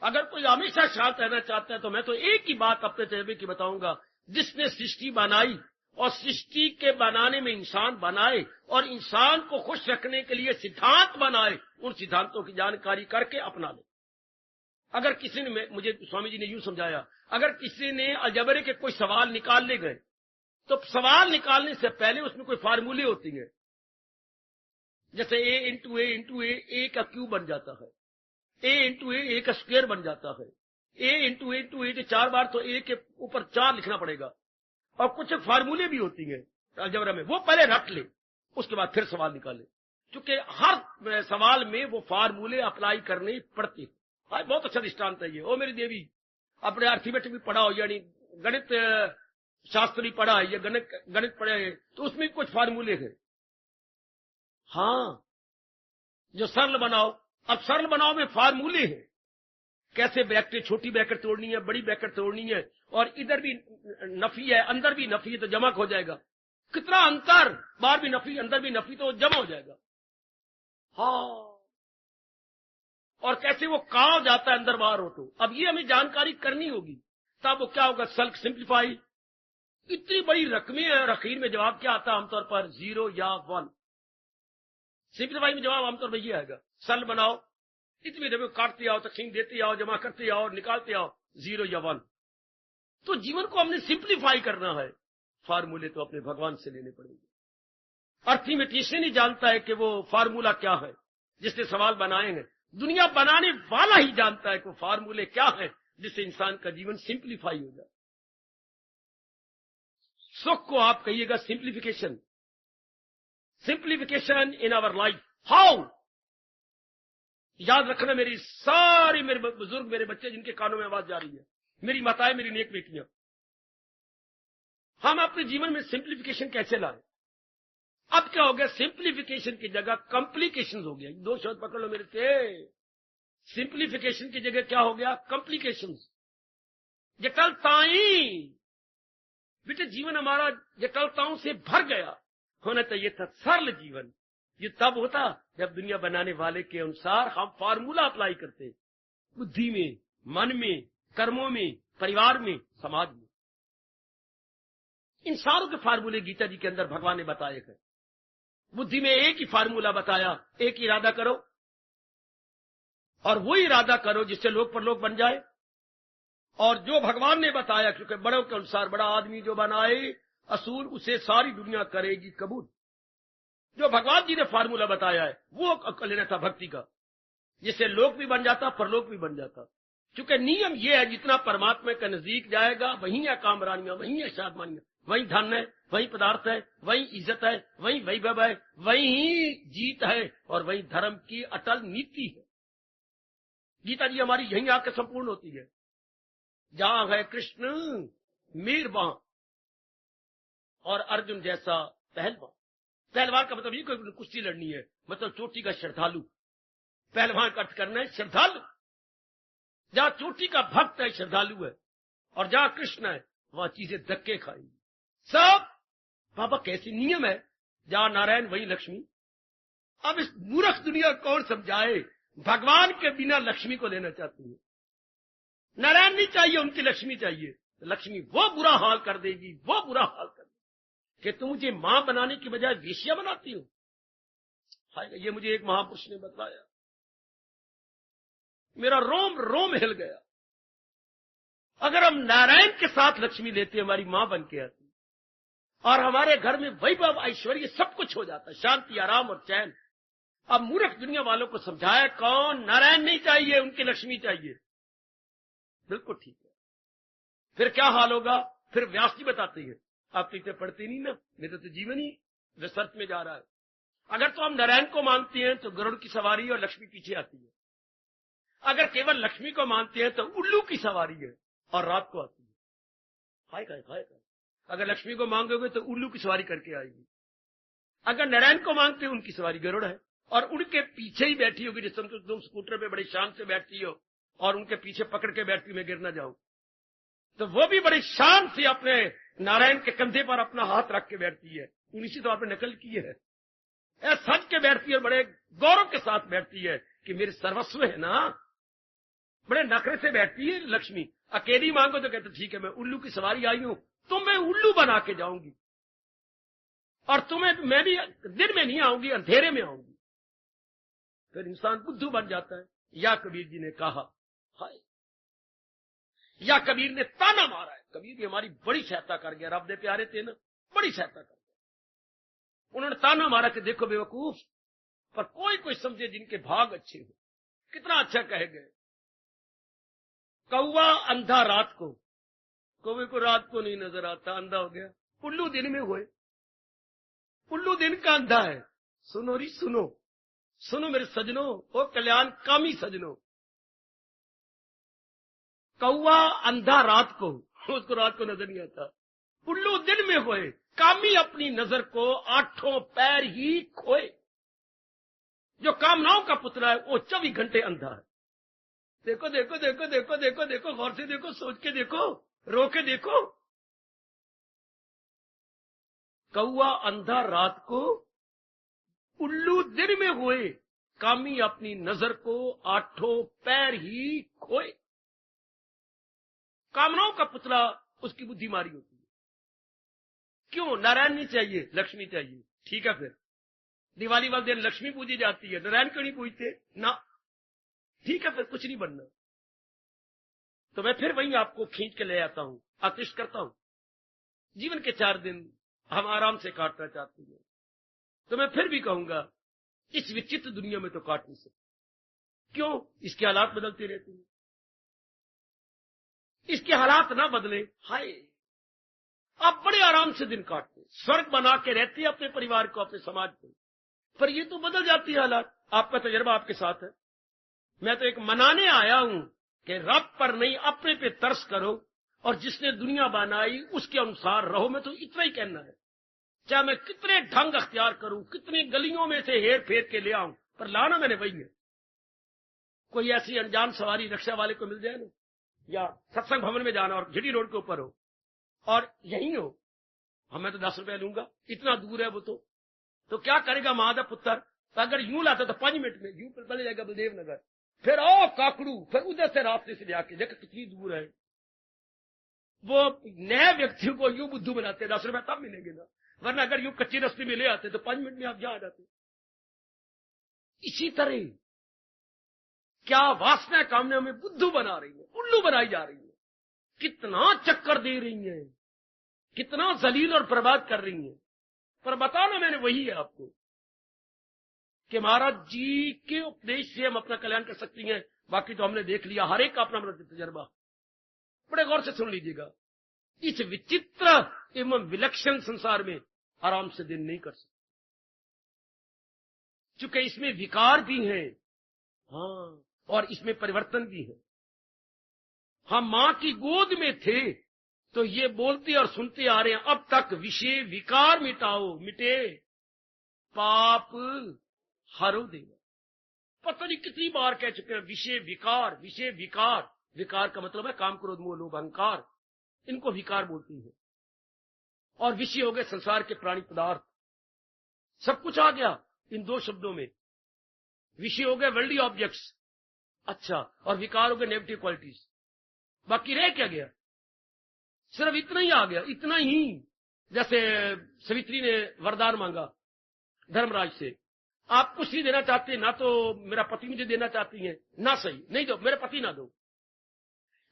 अगर कोई हमेशा शांत रहना चाहता है तो मैं तो एक ही बात अपने तजर्बे की बताऊंगा, जिसने सृष्टि बनाई और सृष्टि के बनाने में इंसान बनाए और इंसान को खुश रखने के लिए सिद्धांत बनाए, उन सिद्धांतों की जानकारी करके अपना ले। अगर किसी ने, मुझे स्वामी जी ने यूं समझाया, अगर किसी ने अलजबरे के कोई सवाल निकाल ले गए, तो सवाल निकालने से पहले उसमें कोई फार्मूले होती है, जैसे ए इंटू ए का क्यूब बन जाता है, ए का स्क्वायर बन जाता है, ए इंटू ए 4 बार, तो ए के ऊपर 4 लिखना पड़ेगा। और कुछ फार्मूले भी होती हैं अलजबरा में, वो पहले रट ले, उसके बाद फिर सवाल निकाले, क्योंकि हर सवाल में वो फार्मूले अप्लाई करने पड़ते हैं। बहुत अच्छा दृष्टांत है ये। ओ मेरी देवी, अपने अर्थमेटिक भी पढ़ा हो, यानी गणित शास्त्री पढ़ा है, या गणित पढ़े है, तो उसमें कुछ फार्मूले हैं। हाँ, जो सरल बनाओ, अब सरल बनाओ में फार्मूले हैं, कैसे ब्रैकेट, छोटी ब्रैकेट तोड़नी है, बड़ी ब्रैकेट तोड़नी है, और इधर भी नफी है, अंदर भी नफी है, तो जमा हो जाएगा। कितना अंतर, बाहर भी नफी, अंदर भी नफी, तो जमा हो जाएगा। हाँ, और कैसे वो काव जाता है अंदर बाहर हो, तो अब ये हमें जानकारी करनी होगी, तब वो क्या होगा, सल्क सिंप्लीफाई। इतनी बड़ी रकमें है, और अखीर में जवाब क्या आता है आमतौर पर, 0 या 1। सिंप्लीफाई में जवाब आमतौर पर ये आएगा, सरल बनाओ, इतनी देर में काटते आओ, तकसीम देते आओ, जमा करते आओ, निकालते आओ, 0 या 1। तो जीवन को हमने सिंप्लीफाई करना है, फार्मूले तो अपने भगवान से लेने पड़ेंगे। अर्थमेटिशियन ही जानता है कि वो फार्मूला क्या है, जिसने सवाल बनाए हैं। दुनिया बनाने वाला ही जानता है कि वो फार्मूले क्या है, जिससे इंसान का जीवन सिंप्लीफाई हो जाए। सुख को आप कहिएगा simplification, simplification in our life. How? याद रखना, मेरे बुजुर्ग, मेरे बच्चे जिनके कानों में आवाज जा रही है, मेरी माताएं, मेरी नेक बेटियां, हम अपने जीवन में सिंप्लीफिकेशन कैसे लाए? अब क्या हो गया, सिंप्लीफिकेशन की जगह कॉम्प्लिकेशन हो गया। 2 शब्द पकड़ लो मेरे से, सिंप्लीफिकेशन की जगह क्या हो गया, कॉम्प्लिकेशन, जटिलताएं। बेटे जीवन हमारा जटिलताओं से भर गया, होना चाहिए था सरल जीवन, ये तब होता जब दुनिया बनाने वाले के अनुसार हम फार्मूला अप्लाई करते, बुद्धि में, मन में, कर्मों में, परिवार में, समाज में। इन सारों के फार्मूले गीता जी के अंदर भगवान ने बताए हैं। बुद्धि में एक ही फार्मूला बताया, एक इरादा करो और वो इरादा करो जिससे लोक परलोक बन जाए। और जो भगवान ने बताया, क्योंकि बड़ों के अनुसार बड़ा आदमी जो बनाए असुर, उसे सारी दुनिया करेगी कबूल। जो भगवान जी ने फार्मूला बताया है वो कर लेना था भक्ति का, जिससे लोक भी बन जाता, परलोक भी बन जाता। क्योंकि नियम ये है, जितना परमात्मा के नजदीक जाएगा वहीं है कामरानियां, वहीं है शादमानियां, वहीं धन है, वहीं पदार्थ है, वहीं इज्जत है, वहीं वैभव है, वहीं जीत है और वहीं धर्म की अटल नीति है। गीता जी हमारी यहीं आकर संपूर्ण होती है। जहां है कृष्ण मीरबां और अर्जुन जैसा पहलवान। पहलवान का मतलब ये कोई कुश्ती लड़नी है, मतलब चोटी का श्रद्धालु। पहलवान का अर्थ करना है श्रद्धालु। जहां चोटी का भक्त है, श्रद्धालु है, और जहां कृष्ण है वहां चीजें धक्के खाएंगी सब। बाबा कैसी नियम है, जहां नारायण वहीं लक्ष्मी। अब इस मूर्ख दुनिया कौन समझाए, भगवान के बिना लक्ष्मी को लेना चाहती है। नारायण नहीं चाहिए, उनकी लक्ष्मी चाहिए। लक्ष्मी वो बुरा हाल कर देगी, वो बुरा हाल कर देगी कि तुम मुझे मां बनाने की बजाय वेश्या बनाती हो। ये मुझे एक महापुरुष ने बताया, मेरा रोम रोम हिल गया। अगर हम नारायण के साथ लक्ष्मी लेते, हमारी मां बन के आती और हमारे घर में वैभव ऐश्वर्य सब कुछ हो जाता, शांति, आराम और चैन। अब मूर्ख दुनिया वालों को समझाया कौन, नारायण नहीं चाहिए, उनकी लक्ष्मी चाहिए। बिल्कुल ठीक है। फिर क्या हाल होगा, फिर व्यास जी बताते हैं, आप तो इतने पढ़ते नहीं ना, मेरा तो जीवन ही रिसर्च में जा रहा है। अगर तो हम नारायण को मानते हैं तो गरुड़ की सवारी और लक्ष्मी पीछे आती है। अगर केवल लक्ष्मी को मानते हैं तो उल्लू की सवारी है और रात को आती है। खाए। अगर लक्ष्मी को मांगोगे तो उल्लू की सवारी करके आएगी। अगर नारायण को मांगते हो, उनकी सवारी गरुड़ है और उनके पीछे ही बैठी होगी। जिस समय तुम स्कूटर पे बड़ी शान से बैठती हो और उनके पीछे पकड़ के बैठती, मैं गिर ना जाऊं, तो वो भी बड़ी शान से अपने नारायण के कंधे पर अपना हाथ रख के बैठती है। उन्हीं से तो आपने नकल की है। सज के बैठती है, बड़े गौरव के साथ बैठती है कि मेरे सर्वस्व है ना। बड़े नखरे से बैठती है लक्ष्मी। अकेली मांगो तो कहते ठीक है, मैं उल्लू की सवारी आई हूं, तुम्हें उल्लू बना के जाऊंगी और तुम्हें मैं भी दिन में नहीं आऊंगी, अंधेरे में आऊंगी। फिर इंसान बुद्धू बन जाता है। या कबीर जी ने कहा, हाय, या कबीर ने ताना मारा है। कबीर जी हमारी बड़ी सहायता कर गया, रब दे प्यारे थे ना, बड़ी सहायता कर गया। उन्होंने ताना मारा कि देखो बेवकूफ, पर कोई कोई समझे जिनके भाग अच्छे हो। कितना अच्छा कहे गए, कौवा अंधा रात को, कौवे को रात को नहीं नजर आता, अंधा हो गया। उल्लू दिन में हुए, उल्लू दिन का अंधा है। सुनो री सुनो, सुनो मेरे सजनों, ओ कल्याण कामी सजनों। कौवा अंधा रात को, उसको रात को नजर नहीं आता। उल्लू दिन में होए, कामी अपनी नजर को आठों पैर ही खोए। जो कामनाओं का पुतला है वो 24 घंटे अंधा है। देखो देखो देखो देखो देखो देखो, गौर से देखो, सोच के देखो, रो के देखो। कौवा अंधा रात को, उल्लू दिन में हुए, कामी अपनी नजर को आठों पैर ही खोए। कामनाओं का पुतला उसकी बुद्धि मारी होती है। क्यों? नारायण नहीं चाहिए, लक्ष्मी चाहिए। ठीक है, फिर दिवाली वाले दिन लक्ष्मी पूजी जाती है, नारायण क्यों नहीं पूजते ना? ठीक है, फिर कुछ नहीं बनना। तो मैं फिर वहीं आपको खींच के ले आता हूं, आकृष्ट करता हूं। जीवन के 4 दिन हम आराम से काटना चाहते हैं, तो मैं फिर भी कहूंगा इस विचित्र दुनिया में तो काट नहीं सकते। क्यों? इसके हालात बदलते रहते हैं। इसके हालात ना बदले, हाय, आप बड़े आराम से दिन काटते, स्वर्ग बना के रहते अपने परिवार को, अपने समाज को, पर ये तो बदल जाती है हालात। आपका तजर्बा आपके साथ है। मैं तो एक मनाने आया हूं कि रब पर नहीं, अपने पे तरस करो और जिसने दुनिया बनाई उसके अनुसार रहो। मैं तो इतना ही कहना है। चाहे मैं कितने ढंग अख्तियार करूं, कितनी गलियों में से हेर फेर के ले आऊं, पर लाना मैंने वही है। कोई ऐसी अनजान सवारी रिक्शा वाले को मिल जाए ना, या सत्संग भवन में जाना और झिटी रोड के ऊपर हो और यही हो, मैं तो 10 रुपए लूंगा, इतना दूर है वो तो, तो क्या करेगा महादेव पुत्र? तो अगर यूं लाते तो 5 मिनट में यूं चले जाएगा बलदेव नगर, फिर आओ काकड़ू, फिर उधर से रास्ते से जाके देखो कितनी दूर है। वो नए व्यक्तियों को यूं बुद्धू बनाते, 10 रुपए तब मिलेंगे ना, वरना अगर यूं कच्ची रस्ते में ले आते तो 5 मिनट में आप जा जाते। इसी तरह क्या वासना कामना में बुद्धू बना रही है, उल्लू बनाई जा रही है, कितना चक्कर दे रही है, कितना जलील और बर्बाद कर रही है। पर बताना मैंने वही है आपको कि महाराज जी के उपदेश से हम अपना कल्याण कर सकती हैं। बाकी तो हमने देख लिया, हर एक का अपना अपना तजर्बा। बड़े गौर से सुन लीजिएगा, इस विचित्र एवं विलक्षण संसार में आराम से दिन नहीं कर सकते, चूंकि इसमें विकार भी है, हाँ, और इसमें परिवर्तन भी है। हम मां की गोद में थे तो ये बोलते और सुनते आ रहे हैं अब तक, विषय विकार मिटाओ, मिटे पाप हरो देगा। पता नहीं कितनी बार कह चुके हैं, विषय विकार, विषय विकार। विकार का मतलब है काम, क्रोध, मोह, लोभ, अहंकार, इनको विकार बोलती है। और विषय हो गए संसार के प्राणी पदार्थ, सब कुछ आ गया इन 2 शब्दों में। विषय हो गए वर्ल्डली ऑब्जेक्ट्स, अच्छा, और विकार हो गए नेगेटिव क्वालिटीज। बाकी रह क्या गया? सिर्फ इतना ही आ गया, इतना ही। जैसे सवित्री ने वरदान मांगा धर्मराज से, आप कुछ नहीं देना चाहते, ना तो मेरा पति मुझे देना चाहती है, ना सही, नहीं दो, मेरे पति ना दो,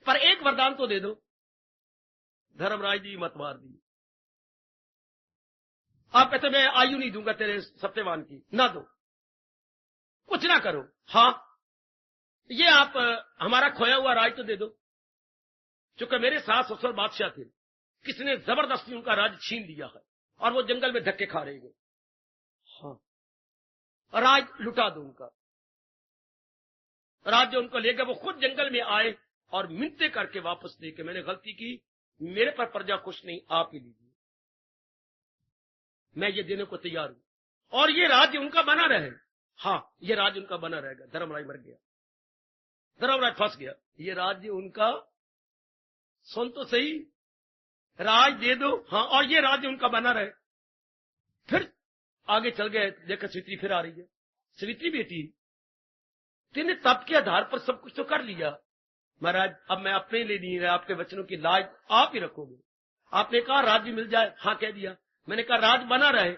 पर एक वरदान तो दे दो। धर्मराज जी मत मार दी। आप कहते मैं आयु नहीं दूंगा तेरे सत्यवान की, ना दो, कुछ ना करो। हाँ, ये आप हमारा खोया हुआ राज तो दे दो। चूंकि मेरे सास ससुर बादशाह थे, किसने जबरदस्ती उनका राज छीन लिया है और वो जंगल में धक्के खा रहे हैं। हाँ, राज लुटा दो उनका। राज जो उनको ले गए, वो खुद जंगल में आए और मिन्नतें करके वापस दे के, मैंने गलती की, मेरे पर प्रजा खुश नहीं, आप ही लीजिए, मैं ये देने को तैयार हूं, और ये राज्य उनका बना रहे। हाँ, ये राज्य उनका बना रहेगा। धर्मराज मर गया, धर्मराज फंस गया, ये राज्य उनका, सुन तो सही, राज दे दो, हाँ, और ये राज्य उनका बना रहे। फिर आगे चल गए, देखा सवित्री फिर आ रही है। सवित्री बेटी, तेने तप के आधार पर सब कुछ तो कर लिया, महाराज अब मैं अपने लिए नहीं रहा, आपके वचनों की लाज आप ही रखोगे। आपने कहा राज्य मिल जाए, हाँ कह दिया। मैंने कहा राज बना रहे,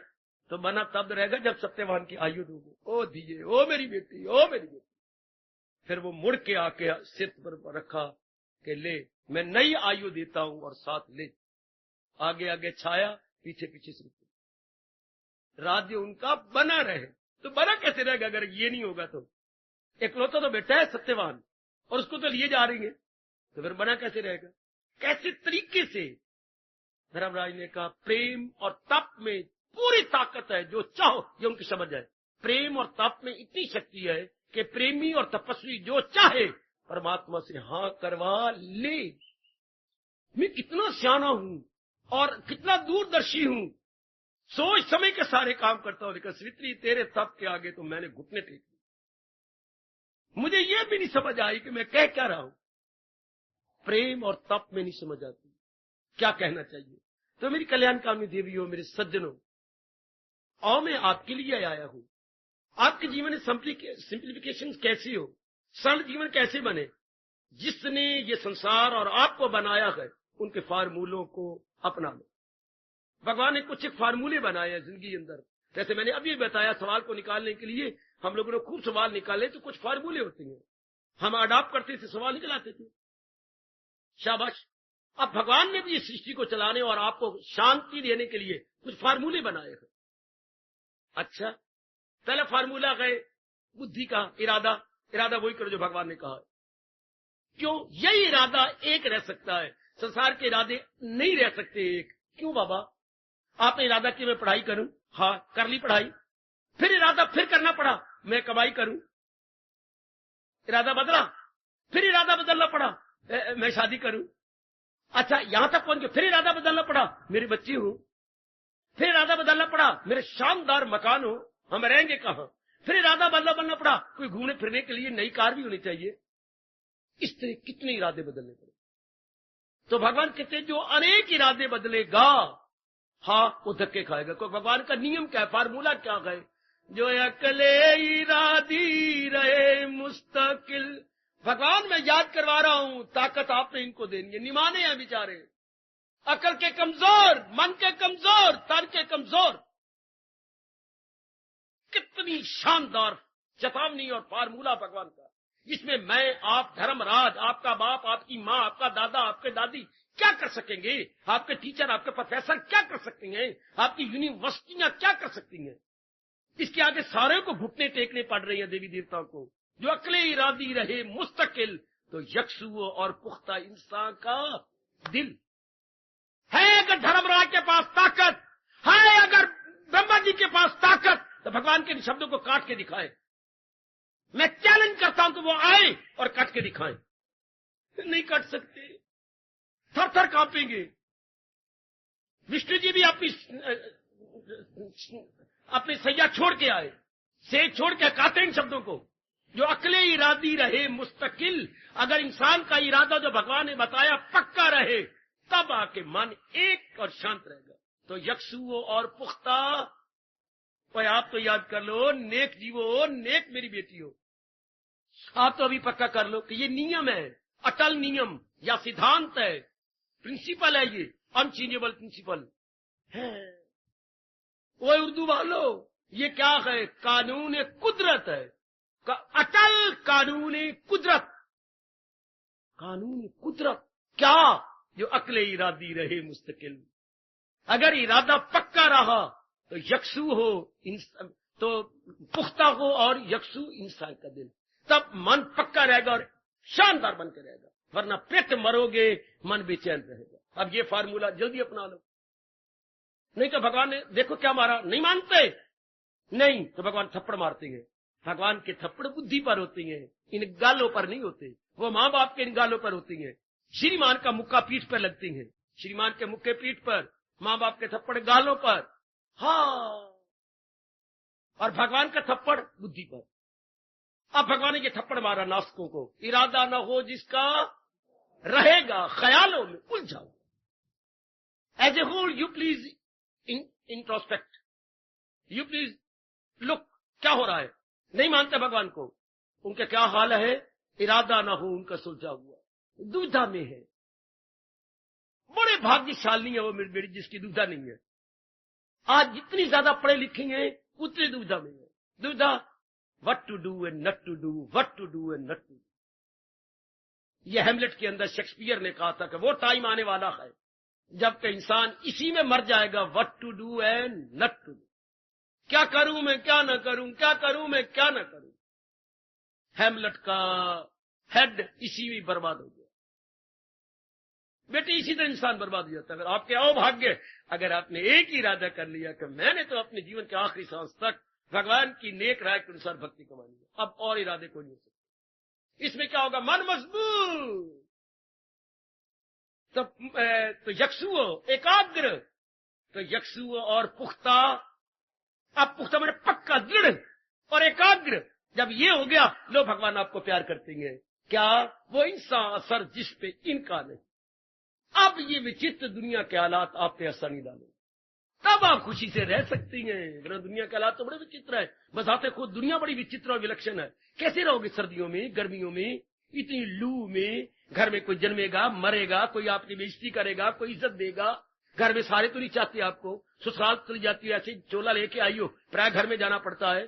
तो बना तब रहेगा जब सत्यवान की आयु दोगे। ओ दीजिए, ओ मेरी बेटी, ओ मेरी बेटी। फिर वो मुड़ के आके सिर पर रखा कि ले, मैं नई आयु देता हूं और साथ ले। आगे आगे छाया, पीछे पीछे से राज्य उनका बना रहे। तो बना कैसे रहेगा अगर ये नहीं होगा? तो इकलौता तो बेटा है सत्यवान, और उसको तो लिए जा रही है, तो फिर बना कैसे रहेगा? कैसे तरीके से? धर्मराज ने कहा प्रेम और तप में पूरी ताकत है, जो चाहो ये उनकी समझ है। प्रेम और तप में इतनी शक्ति है कि प्रेमी और तपस्वी जो चाहे परमात्मा से हाँ करवा ले। मैं कितना सियाना हूं और कितना दूरदर्शी हूं, सोच समय के सारे काम करता हूं, लेकिन सवित्री तेरे तप के आगे तो मैंने घुटने टेक दिए। मुझे यह भी नहीं समझ आई कि मैं कह क्या रहा हूं। प्रेम और तप में नहीं समझ आती क्या कहना चाहिए। तो मेरी कल्याणकामी देवियों, मेरे सज्जनों, आओ मैं आपके लिए आया हूं। आपके जीवन में सिंप्लीफिकेशन कैसी हो, सरल जीवन कैसे बने। जिसने ये संसार और आपको बनाया है, उनके फार्मूलों को अपना लो। भगवान ने कुछ एक फार्मूले बनाए हैं जिंदगी अंदर। जैसे मैंने अभी बताया, सवाल को निकालने के लिए हम लोगों ने खूब सवाल निकाले, तो कुछ फार्मूले होते हैं, हम अडॉप्ट करते थे, सवाल निकल आते थे। शाबाश। अब भगवान ने भी इस सृष्टि को चलाने और आपको शांति देने के लिए कुछ फार्मूले बनाए हैं। अच्छा, पहला फार्मूला है बुद्धि का, इरादा। इरादा वही करो जो भगवान ने कहा है। क्यों? यही इरादा एक रह सकता है, संसार के इरादे नहीं रह सकते एक। क्यों बाबा? आपने इरादा किया मैं पढ़ाई करूं, हाँ कर ली पढ़ाई, फिर इरादा फिर करना पड़ा मैं कमाई करूं, इरादा बदला, फिर इरादा बदलना पड़ा मैं शादी करूं। अच्छा, यहां तक पहुंच गए, फिर इरादा बदलना पड़ा मेरी बच्ची हूं, फिर इरादा बदलना पड़ा मेरे शानदार मकान हो, हम रहेंगे कहां, फिर इरादा बदलना पड़ा कोई घूमने फिरने के लिए नई कार भी होनी चाहिए। इस तरह कितने इरादे बदलने पड़े। तो भगवान कहते हैं जो अनेक इरादे बदलेगा, हाँ वो धक्के खाएगा। कोई भगवान का नियम क्या है, फार्मूला क्या है? जो अकले इरादी रहे मुस्तकिल। भगवान मैं याद करवा रहा हूं, ताकत आपने इनको देनी है। निमाने हैं बेचारे, अकल के कमजोर, मन के कमजोर, तन के कमजोर। कितनी शानदार चेतावनी और फार्मूला भगवान का, जिसमें मैं, आप, धर्मराज, आपका बाप, आपकी माँ, आपका दादा, आपके दादी क्या कर सकेंगे? आपके टीचर, आपके प्रोफेसर क्या कर सकते हैं? आपकी यूनिवर्सिटियां क्या कर सकती हैं? इसके आगे सारे को घुटने टेकने पड़ रही हैं देवी देवताओं को। जो अकले इरादी रहे मुस्तकिल, तो यक्षु और पुख्ता इंसान का दिल है। अगर धर्मराज के पास ताकत है, अगर ब्रह्मा जी के पास ताकत, तो भगवान के शब्दों को काट के दिखाए। मैं चैलेंज करता हूं कि वो आए और काट के दिखाएं। नहीं काट सकते, थर थर कांपेंगे। विष्णु जी भी अपनी सैया छोड़ के आए, से छोड़ के काटे इन शब्दों को। जो अकले इरादी रहे मुस्तकिल, अगर इंसान का इरादा जो भगवान ने बताया पक्का रहे, तब आके मन एक और शांत रहेगा। तो यक्षु और पुख्ता, और आप तो याद कर लो, नेक जीवो, नेक मेरी बेटी हो। आप तो अभी पक्का कर लो कि ये नियम है, अटल नियम या सिद्धांत है, प्रिंसिपल है, ये अनचेंजेबल प्रिंसिपल है। वो उर्दू वालों, ये क्या है? कानून कुदरत है, अटल कानून कुदरत। कानून कुदरत क्या? जो अकले इरादी रहे मुस्तकिल। अगर इरादा पक्का रहा तो यक्षु हो, तो पुख्ता हो, और यक्षु इंसान का दिल, तब मन पक्का रहेगा और शानदार बन के रहेगा। वरना पेट मरोगे, मन बेचैन रहेगा। अब ये फार्मूला जल्दी अपना लो, नहीं तो भगवान ने देखो क्या मारा। नहीं मानते, नहीं तो भगवान थप्पड़ मारते हैं। भगवान के थप्पड़ बुद्धि पर होते हैं, इन गालों पर नहीं होते। वो माँ बाप के इन गालों पर होती हैं। श्रीमान का मुक्का पीठ पर लगती है, श्रीमान के मुक्के पीठ पर, माँ बाप के थप्पड़ गालों पर। हाँ, और भगवान का थप्पड़ बुद्धि पर। अब भगवान ने ये थप्पड़ मारा नास्तिकों को। इरादा न हो जिसका, रहेगा ख्यालों में उलझा। As a whole you please introspect, you please look, क्या हो रहा है? नहीं मानते भगवान को। उनका क्या हाल है? इरादा ना हो उनका सुलझा हुआ, दुविधा में है। बड़े भाग्यशाली है वो मेरी जिसकी दुविधा नहीं है। आज जितनी ज्यादा पढ़े लिखे हैं उतनी दुविधा में है। दुविधा, what to do and not to do, what to do and not to do. यह हेमलेट के अंदर शेक्सपियर ने कहा था कि वो टाइम आने वाला है जबकि इंसान इसी में मर जाएगा, what to do and not to do. क्या करूं मैं, क्या न करूं, क्या करूं मैं, क्या न करूं। हेमलेट का हेड इसी में बर्बाद हो गया। बेटे इसी तरह इंसान बर्बाद हो जाता है। अगर आपके अभाग्य, अगर आपने एक ही इरादा कर लिया कि मैंने तो अपने जीवन के आखिरी सांस तक भगवान की नेक राय के अनुसार भक्ति कमानी है, अब और इरादे कोई नहीं हो सकते। इसमें क्या होगा? मन मजबूत। तो यक्षु एकाग्र, तो यक्षु और पुख्ता। अब पुख्ता मैंने पक्का, दृढ़ और एकाग्र। जब ये हो गया, लो भगवान आपको प्यार करते हैं। क्या? वो इंसान असर जिस पे इनका नहीं। अब ये विचित्र दुनिया के हालात आप पे असर नहीं डाले, तब आप खुशी से रह सकती हैं। दुनिया के हालात तो बड़े विचित्र है, बताते खुद दुनिया बड़ी विचित्र और विलक्षण है। कैसे रहोगे सर्दियों में, गर्मियों में, इतनी लू में? घर में कोई जन्मेगा, मरेगा, कोई आपकी बेइज्जती करेगा, कोई इज्जत देगा। घर में सारे तो नहीं चाहते आपको। ससुराल चली जाती है, ऐसे चोला लेके आई हो, प्राय घर में जाना पड़ता है,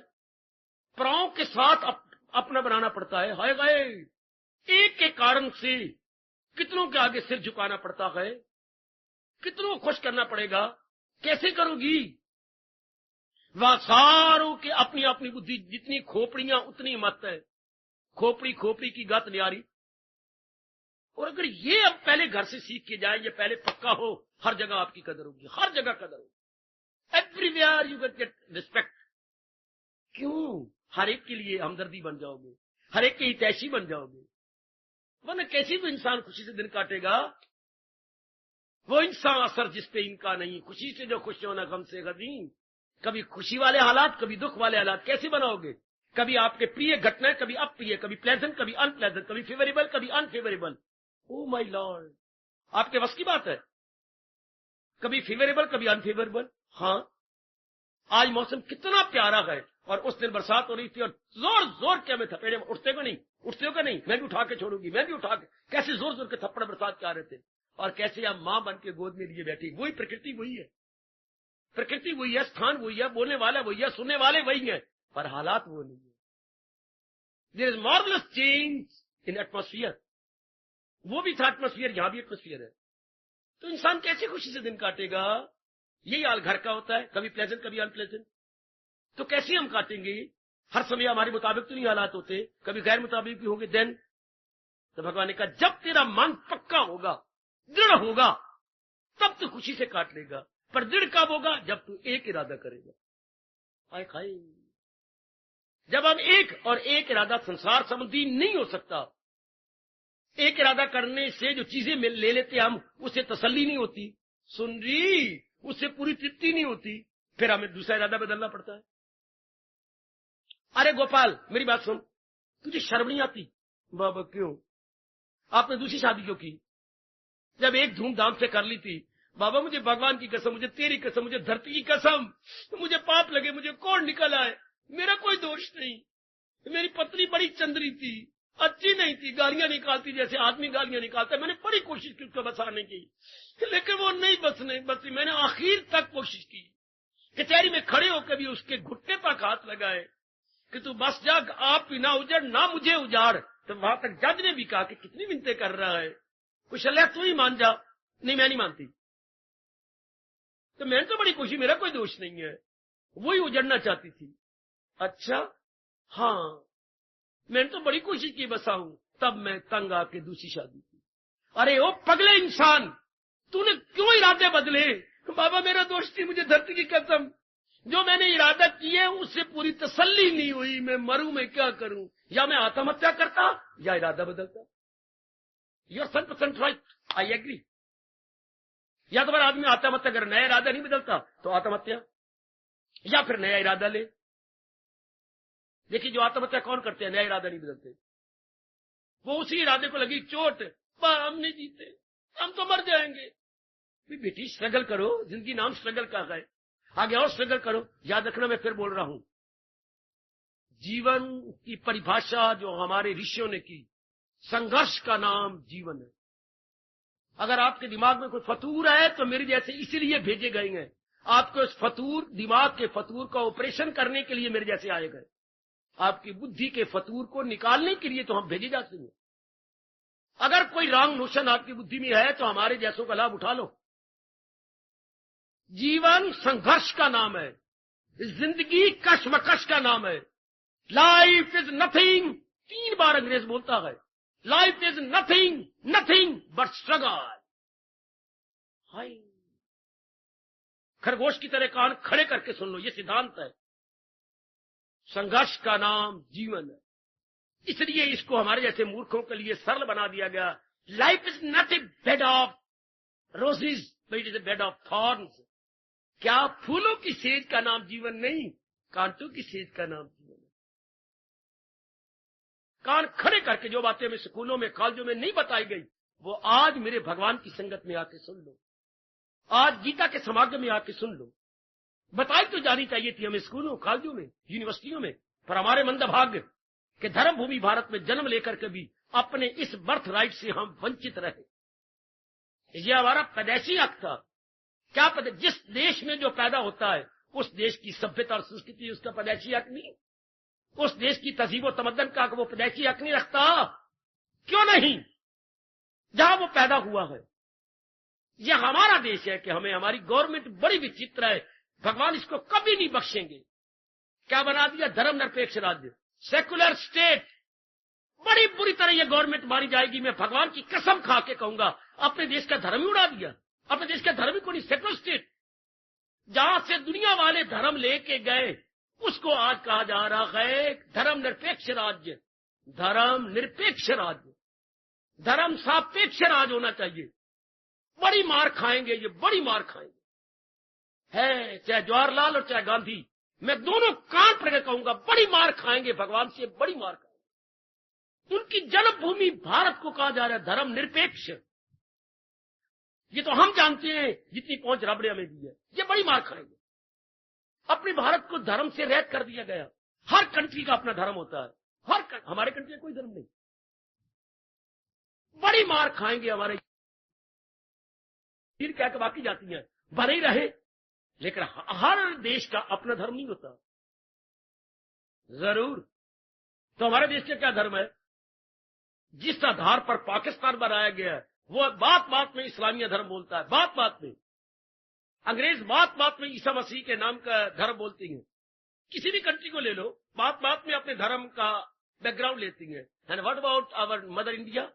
प्राओं के साथ अपना बनाना पड़ता है। हाय गए, एक के कारण से कितनों के आगे सिर झुकाना पड़ता है, कितनों खुश करना पड़ेगा। कैसे करोगी? वहां सारों की अपनी अपनी बुद्धि, जितनी खोपड़ियां उतनी मत है। खोपड़ी खोपड़ी की गत न्यारी। और अगर ये अब पहले घर से सीख के जाए, ये पहले पक्का हो, हर जगह आपकी कदर होगी, हर जगह कदर होगी। Everywhere you get respect. क्यों? हर एक के लिए हमदर्दी बन जाओगे, हर एक के हितैषी बन जाओगे। वरना कैसी भी इंसान खुशी से दिन काटेगा? वो इंसान असर जिस पे इनका नहीं। खुशी से जो खुश होना, गम से गजीम। कभी खुशी वाले हालात, कभी दुख वाले हालात कैसे बनाओगे? कभी आपके प्रिय घटनाएं, कभी अप्रिय, कभी प्लेजेंट, कभी अनप्लेजेंट, कभी फेवरेबल, कभी अनफेवरेबल। ओ माय लॉर्ड, आपके बस की बात है? कभी फेवरेबल कभी अनफेवरेबल। हाँ, आज मौसम कितना प्यारा है और उस दिन बरसात हो रही थी और जोर जोर के हमें थपेड़े उठते को नहीं, उठते को नहीं, मैं भी उठा के छोड़ूंगी, मैं भी उठा के, कैसे जोर जोर के थप्पड़ बरसात के आ रहे थे और कैसे आप मां बन के गोद में लिए बैठी। वही प्रकृति वही है, प्रकृति वही है, स्थान वही है, बोलने वाला वही है, सुनने वाले वही है, पर हालात वो नहीं है। There is marvellous change in atmosphere. वो भी था एटमॉस्फियर, यहां भी एटमॉस्फियर है। तो इंसान कैसे खुशी से दिन काटेगा? यही हाल घर का होता है, कभी प्लेजेंट कभी अनप्लेजेंट। तो कैसे हम काटेंगे? हर समय हमारे मुताबिक तो नहीं हालात होते, कभी गैर मुताबिक भी होंगे। देन तो भगवान ने कहा जब तेरा मन पक्का होगा, दृढ़ होगा, तब तो खुशी से काट लेगा। पर दृढ़ कब होगा? जब तू एक इरादा करेगा। आए खाए, जब हम एक और एक इरादा संसार संबंधी नहीं हो सकता। एक इरादा करने से जो चीजें ले लेते हम, उससे तसल्ली नहीं होती, सुन रही, उससे पूरी तृप्ति नहीं होती, फिर हमें दूसरा इरादा बदलना पड़ता है। अरे गोपाल मेरी बात सुन, तुझे शर्म नहीं आती? बाबा क्यों? आपने दूसरी शादी क्यों की? जब एक धूमधाम से कर ली थी। बाबा मुझे भगवान की कसम, मुझे तेरी कसम, मुझे धरती की कसम, मुझे पाप लगे, मुझे कौन निकल आए, मेरा कोई दोष नहीं। मेरी पत्नी बड़ी चंद्री थी, अच्छी नहीं थी, गालियां निकालती जैसे आदमी गालियां निकालता है। मैंने बड़ी कोशिश की उसको बसाने की, लेकिन वो नहीं बसी। मैंने आखिर तक कोशिश की, कचहरी में खड़े होकर भी उसके घुटने पर हाथ लगाए कि तू बस जा, आप भी ना उजड़ ना मुझे उजाड़। तो वहां तक जज ने भी कहा कि कितनी मिन्नतें कर रहा है, कुछ अल्लाह तू ही मान जा। नहीं मैं नहीं मानती। तो मैंने तो बड़ी कोशिश, मेरा कोई दोष नहीं है, वही उजड़ना चाहती थी। अच्छा हाँ, मैंने तो बड़ी कोशिश की बसाऊं, तब मैं तंग आके दूसरी शादी की। अरे ओ पगले इंसान, तूने क्यों इरादे बदले? बाबा मेरा दोष थी, मुझे धरती की कसम, जो मैंने इरादा किए उससे पूरी तसल्ली नहीं हुई, मैं मरूं, मैं क्या करूं? या मैं आत्महत्या करता या इरादा बदलता। You are 100% right, I agree. या तो आदमी आत्महत्या कर, नया इरादा नहीं बदलता तो आत्महत्या, या फिर नया इरादा ले। देखिए जो आत्महत्या कौन करते हैं, नया इरादा नहीं बदलते। वो उसी इरादे को लगी चोट, पर हम नहीं जीते, हम तो मर जाएंगे। बेटी स्ट्रगल करो, जिंदगी नाम स्ट्रगल का है, आगे और स्ट्रगल करो। याद रखना मैं फिर बोल रहा हूं, जीवन की परिभाषा जो हमारे ऋषियों ने की, संघर्ष का नाम जीवन है। अगर आपके दिमाग में कोई फतूर है तो मेरे जैसे इसीलिए भेजे गए हैं, आपको इस फतूर, दिमाग के फतूर का ऑपरेशन करने के लिए मेरे जैसे आए गए। आपकी बुद्धि के फतूर को निकालने के लिए तो हम भेजे जाते हैं। अगर कोई रॉन्ग नोशन आपकी बुद्धि में है तो हमारे जैसों का लाभ उठा लो। जीवन संघर्ष का नाम है, जिंदगी कश्मकश का नाम है। लाइफ इज नथिंग, 3 बार अंग्रेज बोलता है, life is nothing, nothing but struggle. हाय, खरगोश की तरह कान खड़े करके सुन लो, ये सिद्धांत है। संघर्ष का नाम जीवन है, इसलिए इसको हमारे जैसे मूर्खों के लिए सरल बना दिया गया। Life is not a bed of roses but it is a bed of thorns. क्या फूलों की सेज का नाम जीवन नहीं, कांटों की सेज का नाम जीवन है। कान खड़े करके जो बातें हमें स्कूलों में कॉलेजों में नहीं बताई गई, वो आज मेरे भगवान की संगत में आके सुन लो, आज गीता के समागम में आके सुन लो। बताई तो जानी चाहिए थी हमें स्कूलों, कॉलेजों में, यूनिवर्सिटियों में, पर हमारे मंदभाग्य कि धर्म भूमि भारत में जन्म लेकर के भी अपने इस बर्थ राइट से हम वंचित रहे। यह हमारा पैदाइशी हक था। क्या जिस देश में जो पैदा होता है उस देश की सभ्यता और संस्कृति उसका पैदाइशी हक नहीं? उस देश की तहजीब और तमद्दन का वो पैदाइशी हक नहीं रखता? क्यों नहीं? जहां वो पैदा हुआ है। यह हमारा देश है कि हमें, हमारी गवर्नमेंट बड़ी विचित्र है, भगवान इसको कभी नहीं बख्शेंगे। क्या बना दिया? धर्म निरपेक्ष राज्य, सेकुलर स्टेट। बड़ी बुरी तरह यह गवर्नमेंट मारी जाएगी। मैं भगवान की कसम खा के कहूंगा, अपने देश का धर्म ही उड़ा दिया। अपने देश का धर्म ही कोई सेकुलर स्टेट, जहां से दुनिया वाले धर्म लेके गए, उसको आज कहा जा रहा है धर्म निरपेक्ष राज्य। धर्म निरपेक्ष राज्य, धर्म सापेक्ष राज होना चाहिए। बड़ी मार खाएंगे ये, बड़ी मार खाएंगे है, चाहे जवाहरलाल और चाहे गांधी, मैं दोनों कान पकड़ कहूंगा, बड़ी मार खाएंगे, भगवान से बड़ी मार खाएंगे। उनकी जन्मभूमि भारत को कहा जा रहा है धर्म निरपेक्ष। ये तो हम जानते हैं जितनी पहुंच रब ने हमें दी है। ये बड़ी मार खाएंगे। अपने भारत को धर्म से रहित कर दिया गया। हर कंट्री का अपना धर्म होता है। हमारे कंट्री में कोई धर्म नहीं। बड़ी मार खाएंगे हमारे फिर क्या बाकी जाती हैं बने ही रहे, लेकिन हर देश का अपना धर्म नहीं होता। जरूर तो हमारे देश का क्या धर्म है? जिस आधार पर पाकिस्तान बनाया गया है वो बात बात में इस्लामिया धर्म बोलता है। बात बात में अंग्रेज बात बात में ईसा मसीह के नाम का धर्म बोलती हैं। किसी भी कंट्री को ले लो, बात बात में अपने धर्म का बैकग्राउंड लेती हैं। And what about our mother India?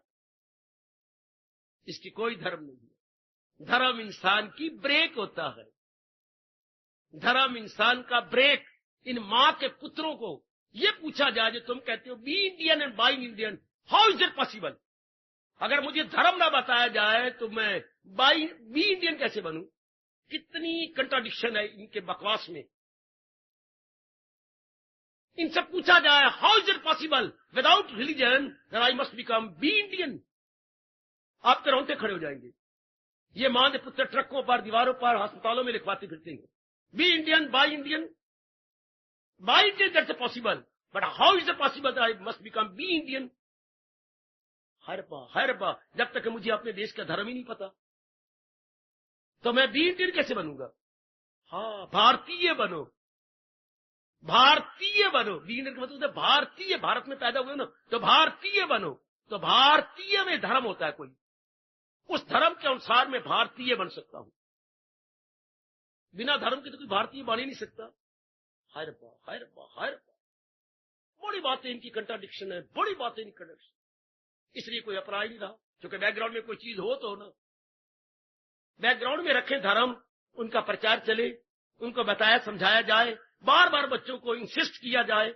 इसकी कोई धर्म नहीं है। धर्म इंसान की ब्रेक होता है। धर्म इंसान का ब्रेक। इन मां के पुत्रों को ये पूछा जाए जो तुम कहते हो be Indian and buy Indian, how is it possible? अगर मुझे धर्म ना बताया जाए तो मैं बी इंडियन कैसे बनूं? कितनी कंट्राडिक्शन है इनके बकवास में। इनसे पूछा जाए how is it possible without religion that I must become be Indian, आप तो रोंगटे खड़े हो जाएंगे। ये मां के पुत्र ट्रकों पर, दीवारों पर, अस्पतालों में लिखवाते फिरते हैं be Indian, buy Indian. Buy Indian that's possible, but how is it possible that I must become be Indian? हरपा जब तक मुझे अपने देश का धर्म ही नहीं पता तो मैं बी इंडियन कैसे बनूंगा? हाँ, भारतीय बनो। भारतीय बनो। बी इंडियन का मतलब भारतीय, भारत में पैदा हुए ना, तो भारतीय बनो। तो भारतीय में धर्म होता है कोई, उस धर्म के अनुसार मैं भारतीय बन सकता हूं। बिना धर्म के तो कोई भारतीय बन ही नहीं सकता। हरपा बड़ी बातें इनकी कंट्राडिक्शन है, बड़ी बातें इनकी कंट्राडिक्शन। इसलिए कोई अपना ही नहीं रहा। क्योंकि बैकग्राउंड में कोई चीज हो तो ना, बैकग्राउंड में रखें धर्म, उनका प्रचार चले, उनको बताया समझाया जाए, बार बार बच्चों को इंसिस्ट किया जाए,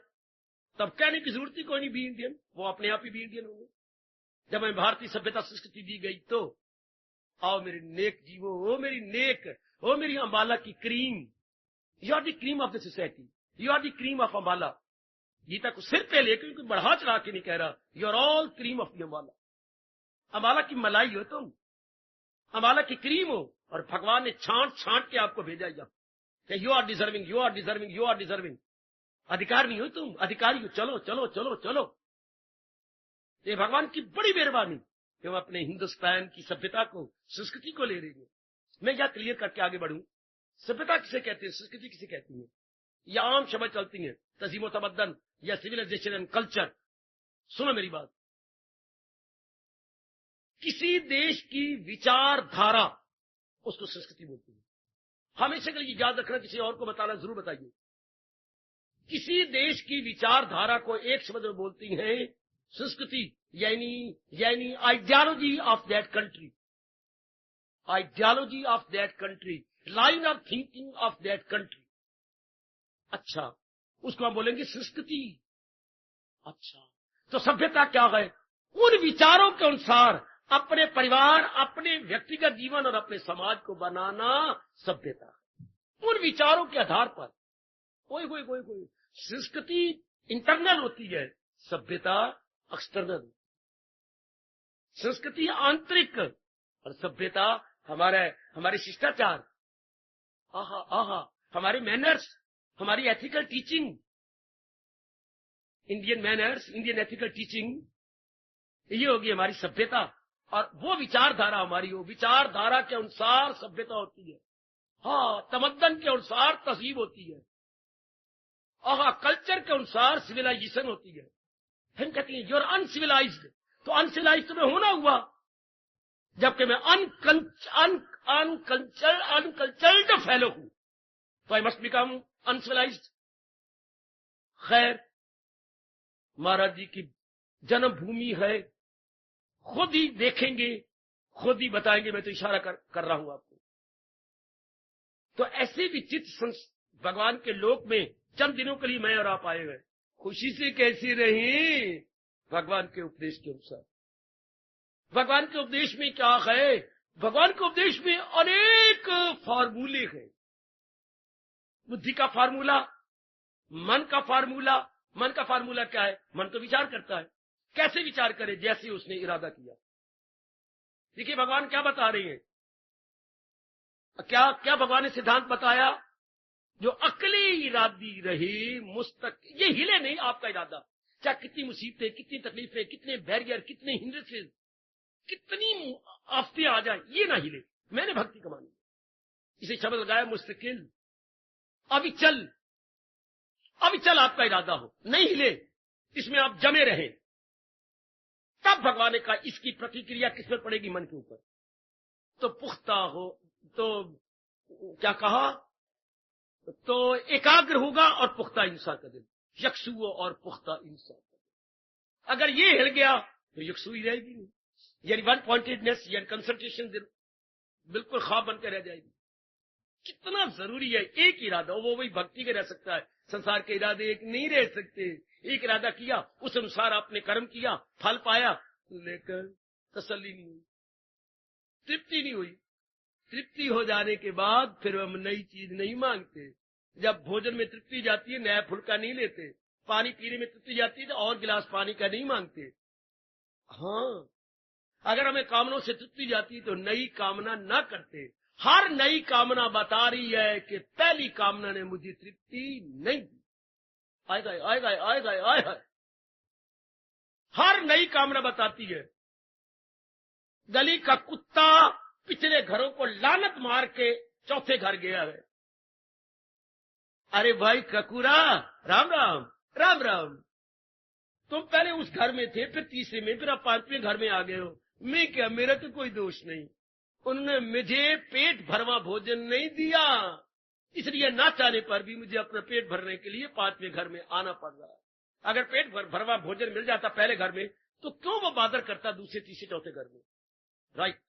तब कहने की जरूरत ही कोई नहीं बी इंडियन। वो अपने आप ही बी इंडियन होंगे। जब हमें भारतीय सभ्यता संस्कृति दी गई तो आओ मेरे नेक जीवो, ओ मेरी नेक, ओ मेरी अंबाला की cream, you are the cream of the society, you are the cream of Ambala. Geeta को सिर पे लेकर कोई बढ़ा चढ़ा के नहीं कह रहा, you are all cream of the Ambala. Ambala की मलाई हो तुम, अंबाला की क्रीम हो, और भगवान ने छांट छांट के आपको भेजा कि you are deserving, you are deserving, you are deserving. अधिकार नहीं हो तुम, अधिकारी हो। चलो चलो चलो चलो। ये भगवान की बड़ी मेहरबानी कि हम अपने हिंदुस्तान की सभ्यता को, संस्कृति को ले रही है। मैं यह क्लियर करके आगे बढ़ूं, सभ्यता किसे कहते हैं, संस्कृति किसे कहती है? ये आम शब्द चलती है, तजीम तमद्दन या सिविलाइजेशन एंड कल्चर। सुनो मेरी बात, किसी देश की विचारधारा उसको संस्कृति बोलती है। हमेशा के लिए याद रखना, किसी और को बताना जरूर बताइए। किसी देश की विचारधारा को एक शब्द में बोलती है संस्कृति, यानी ideology of that country, ideology of that country, line of thinking of that country. अच्छा, उसको हम बोलेंगे संस्कृति। अच्छा, तो सभ्यता क्या है? उन विचारों के अनुसार अपने परिवार, अपने व्यक्तिगत जीवन और अपने समाज को बनाना सभ्यता। उन विचारों के आधार पर कोई संस्कृति इंटरनल होती है, सभ्यता एक्सटर्नल। संस्कृति आंतरिक और सभ्यता हमारे शिष्टाचार, हमारे मैनर्स, हमारी ethical teaching, Indian manners, Indian ethical teaching, ये होगी हमारी सभ्यता। और वो विचारधारा हमारी हो, विचारधारा के अनुसार सभ्यता होती है। हाँ, तमद्दन के अनुसार तहजीब होती है। कल्चर के अनुसार सिविलाइजेशन होती है। हम कहते हैं यूर अनसिविलाइज्ड, तो अनसिविलाइज्ड में होना हुआ, जबकि मैं अनकल्चर्ड फेलो हूं, तो आई मस्ट बिकम अनसिविलाइज्ड। खैर, महाराज जी की जन्मभूमि है, खुद ही देखेंगे, खुद ही बताएंगे। मैं तो इशारा कर रहा हूं आपको। तो ऐसे विचित्र भगवान के लोक में चंद दिनों के लिए मैं और आप आए हुए, खुशी से कैसी रही? भगवान के उपदेश के अनुसार। भगवान के उपदेश में क्या है? भगवान के उपदेश में अनेक फार्मूले हैं। बुद्धि का फार्मूला, मन का फार्मूला। मन का फार्मूला क्या है? मन तो विचार करता है, कैसे विचार करे? जैसे उसने इरादा किया। देखिए भगवान क्या बता रहे हैं, क्या क्या भगवान ने सिद्धांत बताया? जो अकली इरादी रही मुस्तक, ये हिले नहीं आपका इरादा, चाहे कितनी मुसीबतें, कितनी तकलीफें, कितने बैरियर, कितने हिंड्रेंसेस, कितनी आफतें आ जाए, ये ना हिले। मैंने भक्ति कमानी, इसे शब्द लगाया मुस्तकिल, अविचल। अविचल आपका इरादा हो, नहीं हिले, इसमें आप जमे रहे, तब भगवान ने कहा इसकी प्रतिक्रिया किस पर पड़ेगी? मन के ऊपर। तो पुख्ता हो, तो क्या कहा? तो एकाग्र होगा और पुख्ता इंसान का दिल, यकसू और पुख्ता इंसान का दिल। अगर ये हिल गया तो यकसू ही रहेगी नहीं, यानी वन पॉइंटेडनेस, यानी कंसंट्रेशन बिल्कुल ख्वाब बनकर रह जाएगी। कितना जरूरी है एक इरादा, वो वही भक्ति के रह सकता है। संसार के इरादे एक नहीं रह सकते। एक इरादा किया, उस अनुसार आपने कर्म किया, फल पाया, लेकर तसल्ली नहीं हुई, तृप्ति नहीं हुई। तृप्ति हो जाने के बाद फिर हम नई चीज नहीं मांगते। जब भोजन में तृप्ति जाती है, नया फुल्का नहीं लेते। पानी पीने में तृप्ति जाती है तो और गिलास पानी का नहीं मांगते। हाँ, अगर हमें कामनों से तृप्ति जाती है तो नई कामना ना करते। हर नई कामना बता रही है कि पहली कामना ने मुझे तृप्ति नहीं दी। आएगा आएगा आएगा आएगा, हर नई कामना बताती है। गली का कुत्ता पिछले घरों को लानत मार के चौथे घर गया है। अरे भाई ककूरा, राम राम राम राम, तुम पहले उस घर में थे, फिर तीसरे में, फिर अब पांचवें घर में आ गए हो। मैं क्या, मेरा तो कोई दोष नहीं। उन्होंने मुझे पेट भरवा भोजन नहीं दिया, इसलिए ना चाहने पर भी मुझे अपना पेट भरने के लिए पांचवें घर में आना पड़ रहा है। अगर पेट भरवा भोजन मिल जाता पहले घर में तो क्यों वो बादर करता दूसरे तीसरे चौथे घर में? राइट।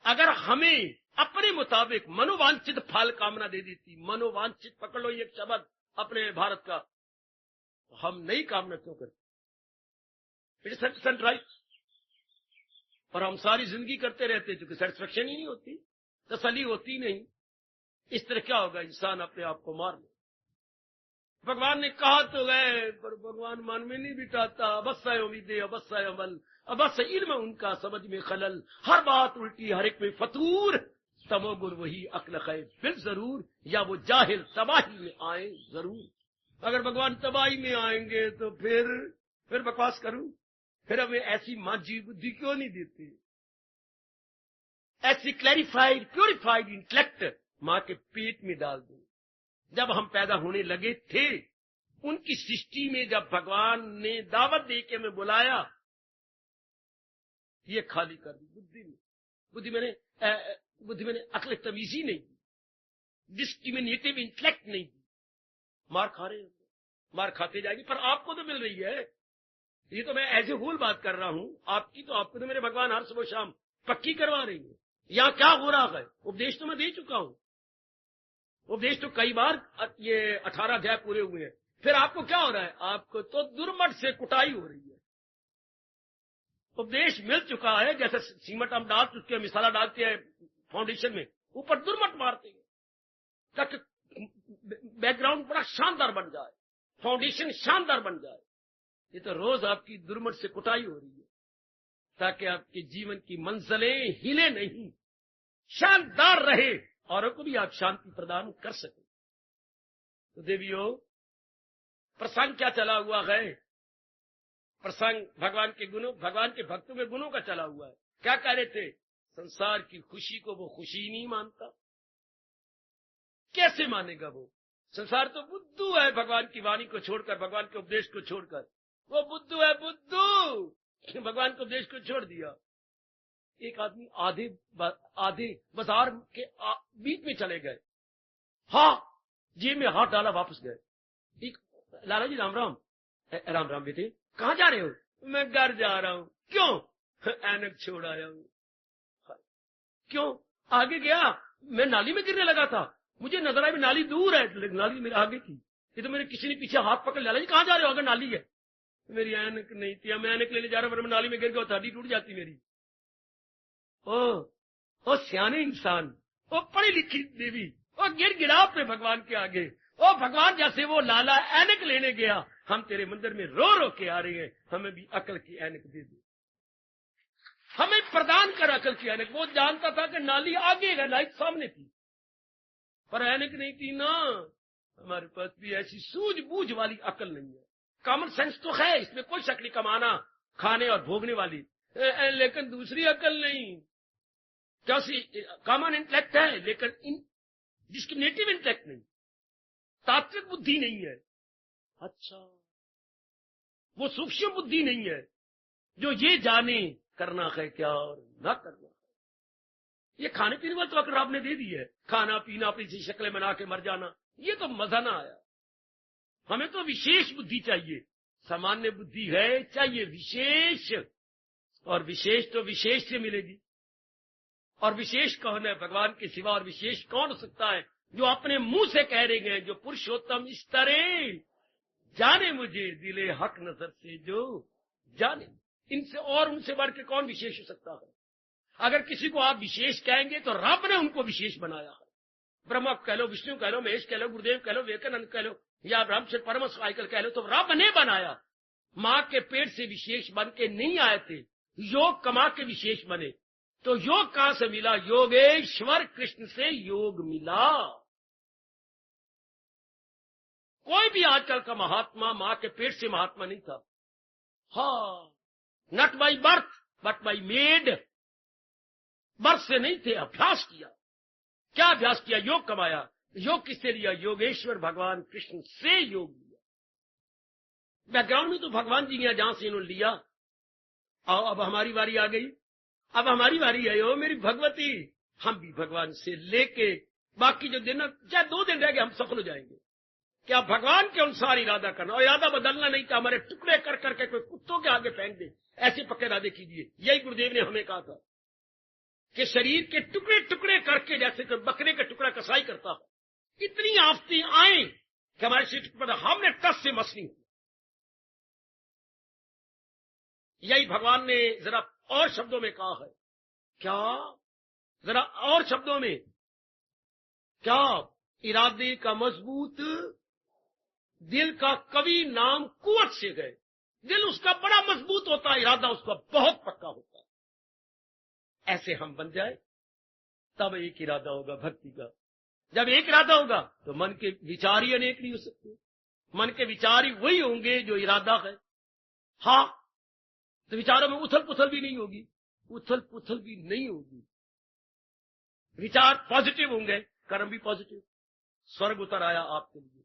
अगर हमें अपने मुताबिक मनोवांछित फल कामना दे देती, मनोवांछित पकड़ लो ये शब्द अपने भारत का, तो हम नई कामना क्यों करते? It is right. और हम सारी जिंदगी करते रहते क्योंकि सेटिस्फेक्शन ही नहीं होती, तसल्ली होती नहीं। इस तरह क्या होगा? इंसान अपने आप को मार ले। भगवान ने कहा तो गए, पर भगवान मन में नहीं बिठाता। अबस्सा उम्मीदें, अबस्सा अमल, अबस्सा इल्म उनका, समझ में खलल, हर बात उल्टी, हर एक में फतूर, तमोगुण वही अक्ल खैर बिल जरूर, या वो जाहिल तबाही में आए जरूर। अगर भगवान तबाही में आएंगे तो फिर बकवास करूं? फिर हमें ऐसी मांझी बुद्धि क्यों नहीं देते? ऐसी क्लैरिफाइड प्योरिफाइड इंटेलेक्ट मां के पेट में डाल दो। जब हम पैदा होने लगे थे, उनकी सृष्टि में जब भगवान ने दावत दे के हमें बुलाया, ये खाली कर दी बुद्धि में। बुद्धि मैंने अक्ल तमीजी नहीं दी, डिस्क्रिमिनेटिव इंटेलेक्ट नहीं दी। मार खा रहे हैं, मार खाते जाएगी, पर आपको तो मिल रही है। ये तो मैं एज ए होल बात कर रहा हूं, आपको तो मेरे भगवान हर सुबह शाम पक्की करवा रही है। यहां क्या हो रहा है? उपदेश तो मैं दे चुका हूं, उपदेश तो कई बार, ये 18 अध्याय पूरे हुए हैं। फिर आपको क्या हो रहा है? आपको तो दुर्मट से कुटाई हो रही है। उपदेश मिल चुका है, जैसे सीमेंट हम डाल चुके हैं, मिसाला डालते हैं फाउंडेशन में, ऊपर दुर्मट मारते हैं ताकि बैकग्राउंड बड़ा शानदार बन जाए, फाउंडेशन शानदार बन जाए। ये तो रोज आपकी दुर्मट से कुटाई हो रही है ताकि आपके जीवन की मंजिलें हिले नहीं, शानदार रहे, औरों को भी आप शांति प्रदान कर सके। तो देवियों, प्रसंग क्या चला हुआ है? प्रसंग भगवान के गुणों, भगवान के भक्तों के गुणों का चला हुआ है। क्या कह रहे थे? संसार की खुशी को वो खुशी नहीं मानता। कैसे मानेगा वो? संसार तो बुद्धू है, भगवान की वाणी को छोड़कर, भगवान के उपदेश को छोड़कर। वो बुद्धू है, बुद्धू, भगवान के उपदेश को छोड़ दिया। एक आदमी आधे बाजार के बीच में चले गए, हाँ, जेब में हाथ डाला, वापस गए। एक लाला जी, राम राम। राम राम बेटे, कहाँ जा रहे हो? मैं घर जा रहा हूं। क्यों? ऐनक छोड़ आया हूं। क्यों? आगे गया, मैं नाली में गिरने लगा था, मुझे नजर आई नाली दूर है, नाली मेरे आगे थी। ये तो मेरे किसी ने पीछे हाथ पकड़, लाला जी कहाँ जा रहे हो? अगर नाली है। मेरी ऐनक नहीं थी, मैं ऐनक लेने जा रहा हूं, मैं नाली में गिर गया, हड्डी टूट जाती मेरी। ओ सियाने इंसान, ओ पढ़ी लिखी देवी, ओ गिड़गिड़ा पे भगवान के आगे। ओ भगवान, जैसे वो लाला ऐनक लेने गया, हम तेरे मंदिर में रो रो के आ रहे हैं, हमें भी अकल की ऐनक दे दे, हमें प्रदान कर अकल की ऐनक। वो जानता था कि नाली आगे है, नाली सामने थी, पर ऐनक नहीं थी ना, हमारे पास भी ऐसी सूझबूझ वाली अकल नहीं है। कॉमन सेंस तो है, इसमें कोई शक नहीं, कमाना खाने और भोगने वाली, लेकिन दूसरी अकल नहीं। क्या कॉमन इंटेलेक्ट है, लेकिन डिस्क्रिमिनेटिव इंटेलेक्ट नहीं, तात्विक बुद्धि नहीं है। अच्छा, वो सूक्ष्म बुद्धि नहीं है जो ये जाने करना है क्या और ना करना है। ये खाने पीने वाली तो अकल आपने दे दी है, खाना पीना अपनी सी शक्लें बना के मर जाना, ये तो मजा ना आया। हमें तो विशेष बुद्धि चाहिए, सामान्य बुद्धि है, चाहिए विशेष, और विशेष तो विशेष से मिलेगी। और विशेश कौन है भगवान के सिवा, और विशेष कौन हो सकता है जो अपने मुंह से कह रहे हैं, जो पुरुषोत्तम इस तरह जाने मुझे दिले हक नजर से जो जाने। इनसे और उनसे बढ़ के कौन विशेष हो सकता है? अगर किसी को आप विशेष कहेंगे तो रब ने उनको विशेष बनाया है। ब्रह्मा कह लो, विष्णु कह लो, महेश कह लो, गुरुदेव कह लो, विवेकानंद कह लो, या रामचंद्र परमहंस आजकल कह लो, तो रब ने बनाया। मां के पेट से विशेष बन के नहीं आए थे, योग कमा के विशेष बने। तो योग कहां से मिला? योगेश्वर कृष्ण से योग मिला। कोई भी आजकल का महात्मा मां के पेट से महात्मा नहीं था। हाँ, not by birth but by made. Birth से नहीं थे, अभ्यास किया। क्या अभ्यास किया? योग कमाया। योग किससे लिया? योगेश्वर भगवान कृष्ण से योग लिया। बैकग्राउंड में तो भगवान जी ने जहां से इन्होंने लिया। अब हमारी बारी आ गई, अब हमारी बारी आई। ओ मेरी भगवती, हम भी भगवान से लेके बाकी जो दिन, चाहे 2 दिन रह गए, हम सफल हो जाएंगे। क्या भगवान के अनुसार इरादा करना, और इरादा बदलना नहीं था, हमारे टुकड़े कर करके कोई कुत्तों के आगे फेंक दे, ऐसे पक्के इरादे कीजिए। यही गुरुदेव ने हमें कहा था कि शरीर के टुकड़े टुकड़े करके, जैसे कि बकरे का टुकड़ा कसाई करता हो, इतनी आफतें आए कि हमारे शरीर पर हमने टस से मस नहीं। यही भगवान ने जरा और शब्दों में कहा है। क्या? जरा और शब्दों में क्या? इरादे का मजबूत दिल का कवि नाम कुवत से गए। दिल उसका बड़ा मजबूत होता है, इरादा उसका बहुत पक्का होता है। ऐसे हम बन जाए तब एक इरादा होगा भक्ति का। जब एक इरादा होगा तो मन के विचार ही अनेक नहीं हो सकते। मन के विचार ही वही होंगे जो इरादा है। हाँ, तो विचारों में उथल पुथल भी नहीं होगी, उथल पुथल भी नहीं होगी। विचार पॉजिटिव होंगे, कर्म भी पॉजिटिव। स्वर्ग उतर आया आपके लिए,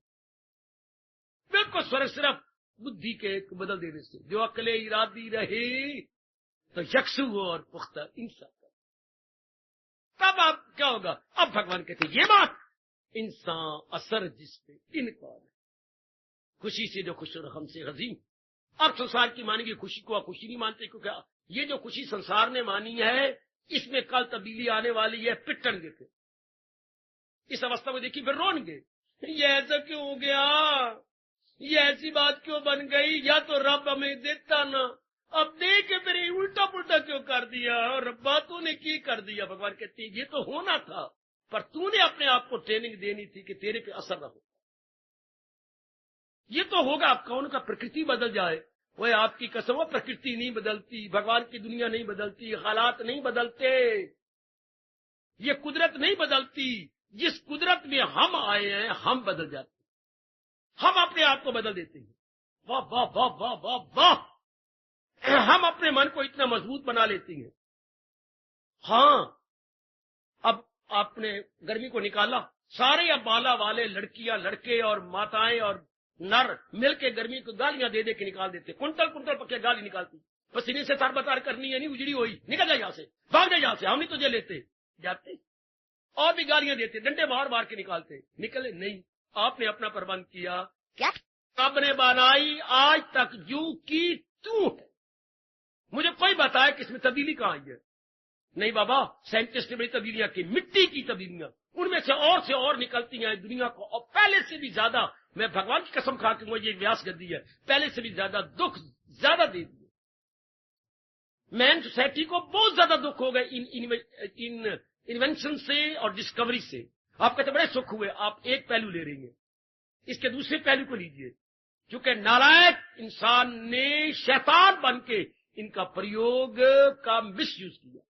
बिल्कुल स्वर्ग सिर्फ बुद्धि के एक बदल देने से। जो अकले इरादी रहे तो यक्षु हो और पुख्ता इंसान। तब आप क्या होगा? अब भगवान कहते ये बात, इंसान असर जिस पे इनकार, खुशी से जो खुश और हमसे हजीम। अब संसार की मानेंगे खुशी को, खुशी नहीं मानते, क्योंकि ये जो खुशी संसार ने मानी है, इसमें कल तब्दीली आने वाली है, पिटणगे फिर। इस अवस्था में देखिए फिर रोनगे, ये ऐसा क्यों हो गया, ये ऐसी बात क्यों बन गई, या तो रब हमें देता ना, अब दे के फिर उल्टा पुल्टा क्यों कर दिया, और रब्बा तूने की कर दिया। भगवान कहते ये तो होना था, पर तूने अपने आप को ट्रेनिंग देनी थी कि तेरे पे असर न हो। ये तो होगा अब कौन का प्रकृति बदल जाए, वह आपकी कसम, वो प्रकृति नहीं बदलती, भगवान की दुनिया नहीं बदलती, हालात नहीं बदलते, ये कुदरत नहीं बदलती। जिस कुदरत में हम आए हैं हम बदल जाते हैं, हम अपने आप को बदल देते हैं। वाह वाह वाह वाह वाह वाह, हम अपने मन को इतना मजबूत बना लेते हैं। हाँ, अब आपने गर्मी को निकाला, सारे अब बाला वाले लड़कियां लड़के और माताएं और नर मिलके गर्मी को गालियां दे दे के निकाल देते, कुंटल कुंटल पक्के गाली निकालती, पसीने से तार बतार करनी है, नहीं उजड़ी हुई, निकल जाए यहां से, भाग जाए यहां से, हम नहीं तुझे लेते जाते, और भी गालियां देते, डंडे मार मार के निकालते, निकले नहीं। आपने अपना प्रबंध किया, क्या रब ने बनाई आज तक जू की तू है। मुझे कोई बताया कि इसमें तब्दीली कहां आई है? नहीं बाबा, साइंटिस्ट ने बड़ी तब्दीलियां की, मिट्टी की तब्दीलियां, उनमें से और निकलती हैं दुनिया को, और पहले से भी ज्यादा, मैं भगवान की कसम खा के मुझे व्यास गद्दी है, पहले से भी ज्यादा दुख ज्यादा दे दिए। मैन सोसाइटी को बहुत ज्यादा दुख हो गए इन इन्वेंशन से और डिस्कवरी से। आप कहते बड़े सुख हुए, आप एक पहलू ले रही हैं, इसके दूसरे पहलू को लीजिए। क्योंकि नालायक इंसान ने शैतान बन के इनका प्रयोग का मिसयूज किया,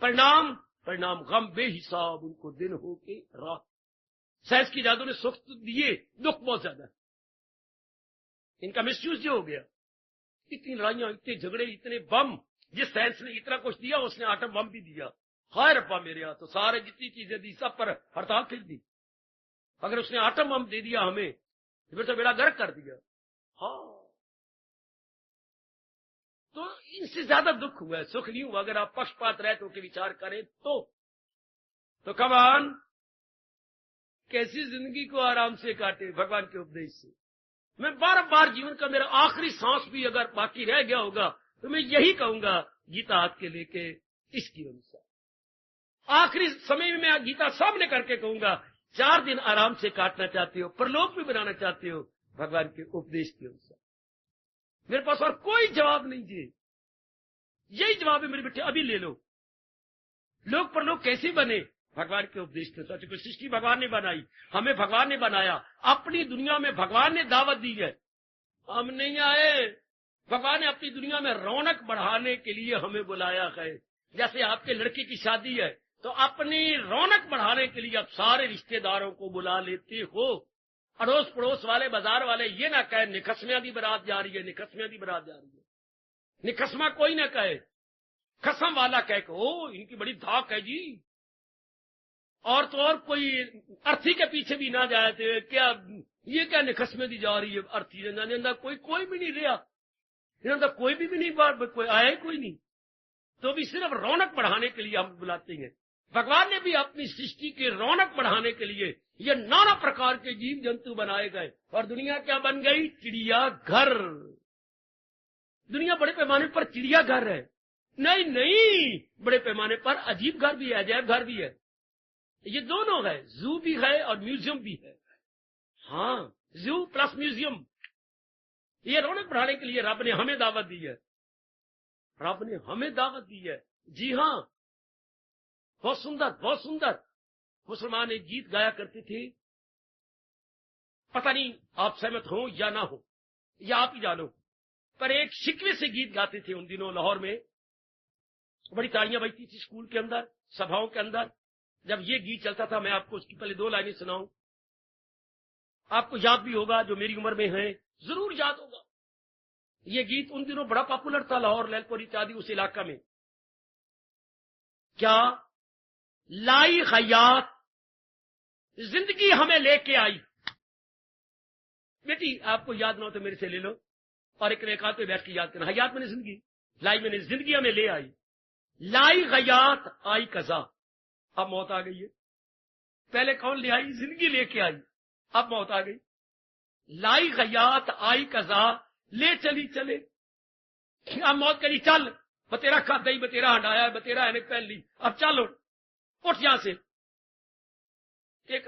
परिणाम गम बेहिसाब उनको दिन हो के रात। साइंस की इजादों ने सुख तो दिए, दुख बहुत ज्यादा है। इनका मिसयूज जो हो गया, इतनी लड़ाइयां, इतने झगड़े, इतने बम। जिस साइंस ने इतना कुछ दिया, उसने आटम बम भी दिया। हाय रब्बा मेरे यहाँ तो सारे जितनी चीजें दी सब पर हड़ताल फिर दी। अगर उसने आटम बम दे दिया हमें, तो फिर तो बेड़ा गर्क कर दिया। हाँ, तो इनसे ज्यादा दुख हुआ है, सुख नहीं हुआ। अगर आप पक्षपात रहित होकर विचार करें तो कमान कैसी जिंदगी को आराम से काटे भगवान के उपदेश से। मैं बार बार जीवन का मेरा आखिरी सांस भी अगर बाकी रह गया होगा तो मैं यही कहूंगा, गीता हाथ के लेके इसकी अनुसार आखिरी समय में मैं गीता सामने करके कहूंगा, 4 दिन आराम से काटना चाहते हो, परलोक भी बनाना चाहते हो, भगवान के उपदेश के अनुसार। मेरे पास और कोई जवाब नहीं जी, यही जवाब है मेरे बेटे, अभी ले लो। लोक परलोक कैसे बने? भगवान के उपदेश के अनुसार। क्योंकि सृष्टि भगवान ने बनाई, हमें भगवान ने बनाया, अपनी दुनिया में भगवान ने दावत दी है। हम नहीं आए, भगवान ने अपनी दुनिया में रौनक बढ़ाने के लिए हमें बुलाया है। जैसे आपके लड़के की शादी है तो अपनी रौनक बढ़ाने के लिए आप सारे रिश्तेदारों को बुला लेते हो। अड़ोस पड़ोस वाले, बाजार वाले ये ना कहे निखसमिया की बारात जा रही है, निखसमिया की बारात जा रही है। निखसमा कोई ना कहे, खसम वाला कहे कि ओ इनकी बड़ी धाक है जी। और तो और कोई अर्थी के पीछे भी ना जाए थे, क्या ये क्या निखसमे दी जा रही है अर्थी अंदर कोई भी नहीं रहा, इन्होंने कोई भी नहीं, बार कोई आया ही कोई नहीं। तो भी सिर्फ रौनक बढ़ाने के लिए हम बुलाते हैं। भगवान ने भी अपनी सृष्टि की रौनक बढ़ाने के लिए ये नाना प्रकार के जीव जंतु बनाए गए, और दुनिया क्या बन गई? चिड़िया घर। दुनिया बड़े पैमाने पर चिड़िया घर है। नहीं, बड़े पैमाने पर अजीब घर भी है, अजैब घर भी है। ये दोनों है, जू भी है और म्यूजियम भी है। हाँ, जू प्लस म्यूजियम। ये रौनक बढ़ाने के लिए रब ने हमें दावत दी है, रब ने हमें दावत दी है। जी हाँ, बहुत सुंदर, बहुत सुंदर। मुसलमान एक गीत गाया करते थे, पता नहीं आप सहमत हो या ना हो, या आप ही जानो, पर एक शिकवे से गीत गाते थे उन दिनों लाहौर में। बड़ी तालियां बजती थी स्कूल के अंदर, सभाओं के अंदर, जब ये गीत चलता था। मैं आपको उसकी पहले 2 लाइनें सुनाऊं, आपको याद भी होगा, जो मेरी उम्र में है जरूर याद होगा। ये गीत उन दिनों बड़ा पॉपुलर था लाहौर, लैलपुर इत्यादि उस इलाका में। क्या? लाई हयात जिंदगी हमें लेके आई। बेटी आपको याद ना हो तो मेरे से ले लो, और एक रेखा पे बैठ के याद करना। हयात मैंने जिंदगी, लाई मैंने जिंदगी हमें ले आई। लाई हयात आई कजा, अब मौत आ गई है। पहले कौन ले आई? जिंदगी लेके आई, अब मौत आ गई। लाई हयात आई कजा, ले चली चले, अब मौत करी चल, बतेरा खाता ही, बतेरा हटाया, बतेरा ऐनक पहन ली, अब चलो उठ यहां से। के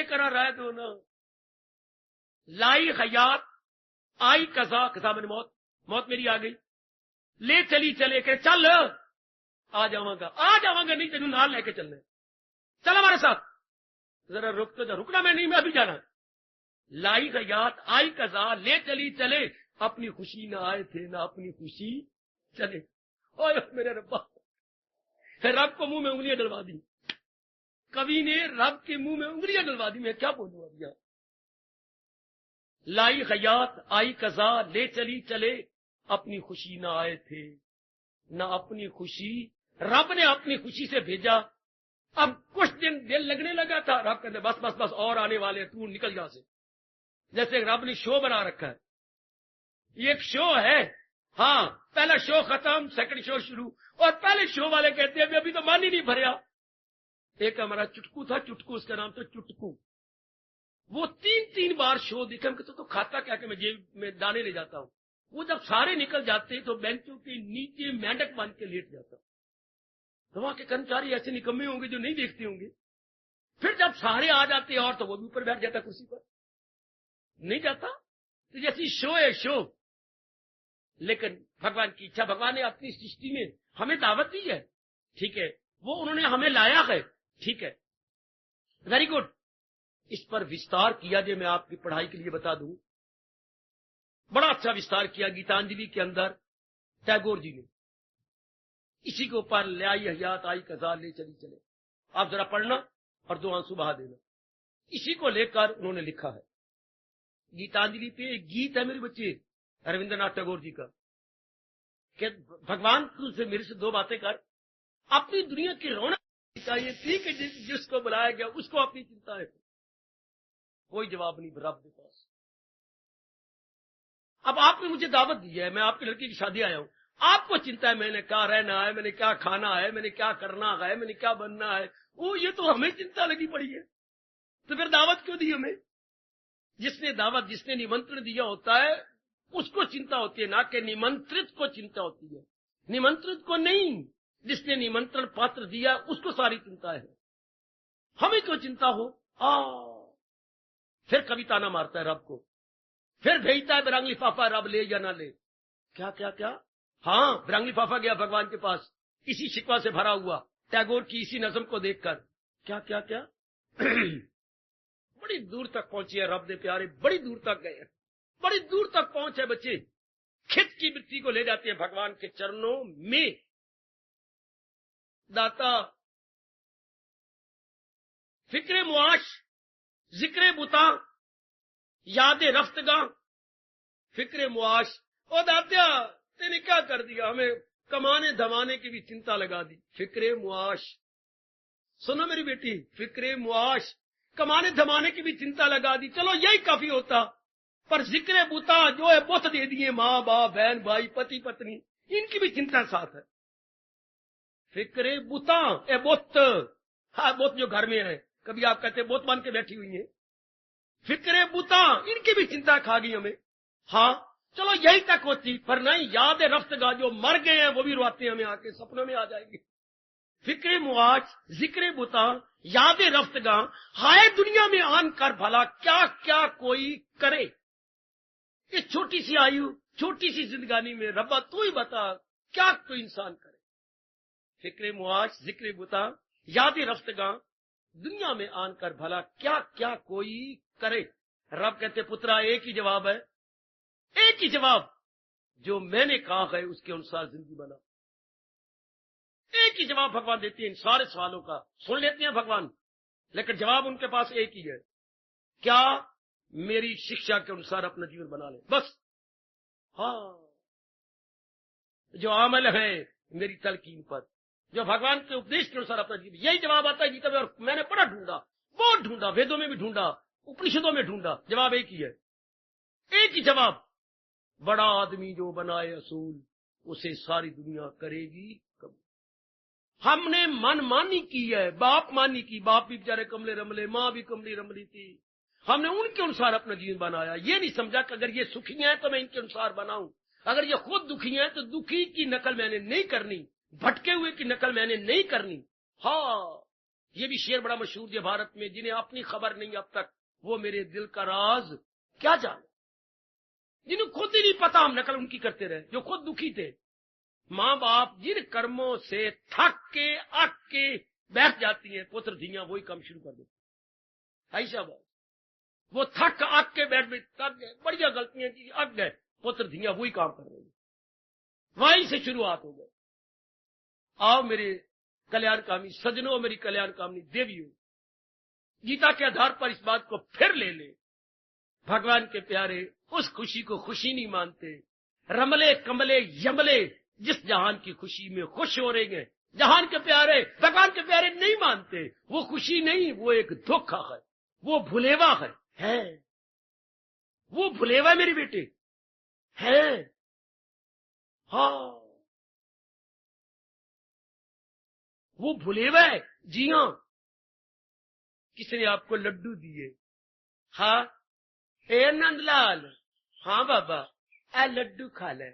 करा रहा तो ना। लाई हयात आई कजा, कजा मैंने मौत, मौत मेरी आ गई। ले चली चले के चल, आ जावांगा नहीं तेनू नाल लेके चलना, चल हमारे साथ। जरा रुक तो जा। रुकना मैं नहीं, मैं अभी जाना। लाई हयात आई कजा, ले चली चले, अपनी खुशी ना आए थे ना अपनी खुशी चले। ओए मेरे रब्बा, रब को मुंह में उंगलियां डलवा दी, कवि ने रब के मुंह में उंगलियां डलवा दी। मैं क्या बोलूं अब यहां। लाई हयात आई कजा, ले चली चले, अपनी खुशी ना आए थे ना अपनी खुशी, रब ने अपनी खुशी से भेजा। अब कुछ दिन दिल लगने लगा था, रब कहते बस बस बस और आने वाले, तू निकल यहां से। जैसे रब ने शो बना रखा है, ये एक शो है। हाँ, पहला शो खत्म, सेकंड शो शुरू, और पहले शो वाले कहते हैं अभी तो मन ही नहीं भरिया। एक हमारा चुटकू था, चुटकू, उसका नाम था चुटकू। वो 3 बार शो देखा, तो खाता क्या कि मैं जेब में दाने ले जाता हूं। वो जब सारे निकल जाते तो बेंचों के नीचे मेंढक बांध के लेट जाता। तो वहां के कर्मचारी ऐसे निकम्मे होंगे जो नहीं देखते होंगे। फिर जब सारे आ जाते और तो वो भी ऊपर बैठ जाता कुर्सी पर, नहीं जाता। तो जैसी शो है शो, लेकिन भगवान की इच्छा, भगवान ने अपनी सृष्टि में हमें दावत दी है, ठीक है, वो उन्होंने हमें लाया है, ठीक है, वेरी गुड। इस पर विस्तार किया, जो मैं आपकी पढ़ाई के लिए बता दूं, बड़ा अच्छा विस्तार किया गीतांजलि के अंदर टैगोर जी ने। इसी के ऊपर लाई हयात आई कजा, ले चली चले। आप जरा पढ़ना, और 2 आंसू बहा देना। इसी को लेकर उन्होंने लिखा है गीतांजलि पे। एक गीत है मेरे बच्चे रविंद्रनाथ टैगोर जी का कि भगवान तू से मेरे से 2 बातें कर, अपनी दुनिया की रौनक चाहिए थी कि जिसको बुलाया गया उसको अपनी चिंता है। कोई जवाब नहीं रब के पास। अब आपने मुझे दावत दी है, मैं आपकी लड़की की शादी आया हूं, आपको चिंता है मैंने क्या रहना है, मैंने क्या खाना है, मैंने क्या करना है, मैंने क्या बनना है। वो ये तो हमें चिंता लगी पड़ी है, तो फिर दावत क्यों दी हमें? जिसने दावत, जिसने निमंत्रण दिया होता है उसको चिंता होती है, ना कि निमंत्रित को चिंता होती है। निमंत्रित को नहीं, जिसने निमंत्रण पात्र दिया उसको सारी चिंता है। हमें क्यों चिंता हो? फिर कभी ताना मारता है रब को, फिर भेजता है बिरंग लिफाफा, रब ले या ना ले। क्या क्या क्या? हाँ, बिरंग लिफाफा गया भगवान के पास, इसी शिकवा से भरा हुआ, टैगोर की इसी नज़म को देखकर। क्या क्या क्या? बड़ी दूर तक पहुंची है रब दे प्यारे, बड़ी दूर तक गए, बड़ी दूर तक पहुंचे बच्चे। खित की वृत्ति को ले जाते हैं भगवान के चरणों में। दाता फिक्रे मुआश, जिक्रे बुता, यादे रफ्तगा, फिक्रे मुआश। ओ दात्या तेने क्या कर दिया, हमें कमाने धमाने की भी चिंता लगा दी। फिक्रे मुआश, सुनो मेरी बेटी, फिक्रे मुआश, कमाने धमाने की भी चिंता लगा दी। चलो यही काफी होता, पर जिक्रे बुता जो है बुत दे दिए, माँ बाप बहन भाई पति पत्नी, इनकी भी चिंता साथ है। फिक्रे बुता ए बुत, हाँ बुत जो घर में है, कभी आप कहते बुत मान के बैठी हुई है। फिक्रे बुता, इनकी भी चिंता खा गई हमें। हाँ चलो यही तक होती, पर नहीं, याद है रफ्तगा जो मर गए हैं वो भी रोते हैं हमें आके, सपनों में आ जाएंगे। फिक्रे मुआज, जिक्रे बुता, याद रफ्तगा, हाय दुनिया में आन कर भला क्या क्या कोई करे। इस छोटी सी आयु, छोटी सी जिंदगानी में रब्बा तू ही बता क्या तो इंसान करे। फिक्रे मुआज, जिक्रे बुता, याद रफ्तगा, दुनिया में आन कर भला क्या क्या कोई करे। रब कहते पुत्रा एक ही जवाब है, एक ही जवाब, जो मैंने कहा है उसके अनुसार जिंदगी बना। एक ही जवाब भगवान देते हैं इन सारे सवालों का। सुन लेते हैं भगवान, लेकिन जवाब उनके पास एक ही है, क्या? मेरी शिक्षा के अनुसार अपना जीवन बना ले, बस। हाँ, जो अमल है मेरी तलकीन पर, जो भगवान के उपदेश के अनुसार अपना जीवन, यही जवाब आता है गीता में। और मैंने बड़ा ढूंढा, बहुत ढूंढा, वेदों में भी ढूंढा, उपनिषदों में ढूंढा, जवाब एक ही है, एक ही जवाब। बड़ा आदमी जो बनाए असूल, उसे सारी दुनिया करेगी कबूल। हमने मन मानी की है, बाप मानी की, बाप भी बेचारे कमले रमले, माँ भी कमली रमली थी, हमने उनके अनुसार अपना जीवन बनाया। ये नहीं समझा कि अगर ये सुखी हैं तो मैं इनके अनुसार बनाऊं, अगर ये खुद दुखी हैं तो दुखी की नकल मैंने नहीं करनी, भटके हुए की नकल मैंने नहीं करनी। हाँ, ये भी शेर बड़ा मशहूर है भारत में, जिन्हें अपनी खबर नहीं अब तक, वो मेरे दिल का राज क्या जाने। जिन्हें खुद ही नहीं पता हम नकल उनकी करते रहे, जो खुद दुखी थे। माँ बाप जिन कर्मों से थक के अक के बैठ जाती हैं, पुत्र धियां वही काम शुरू कर देते। ऐसा बात, वो थक अक के बैठ में थक गए, बढ़िया गलतियां की, अक गए, पुत्र धियां वही काम कर रहे हैं, वहीं से शुरुआत हो गई। आओ मेरे कल्याणकामी सजनों, मेरी कल्याणकामी देवियों, गीता के आधार पर इस बात को फिर ले ले। भगवान के प्यारे उस खुशी को खुशी नहीं मानते, रमले कमले यमले जिस जहान की खुशी में खुश हो रहे हैं, जहान के प्यारे भगवान के प्यारे नहीं मानते। वो खुशी नहीं, वो एक दुख है, वो भुलेवा है। वो भुलेवा मेरी बेटी है। हाँ, वो भुलेवा है। जी हाँ, किसने आपको लड्डू दिए? हाँ, ए नंदलाल, हाँ बाबा, ए लड्डू खा ले।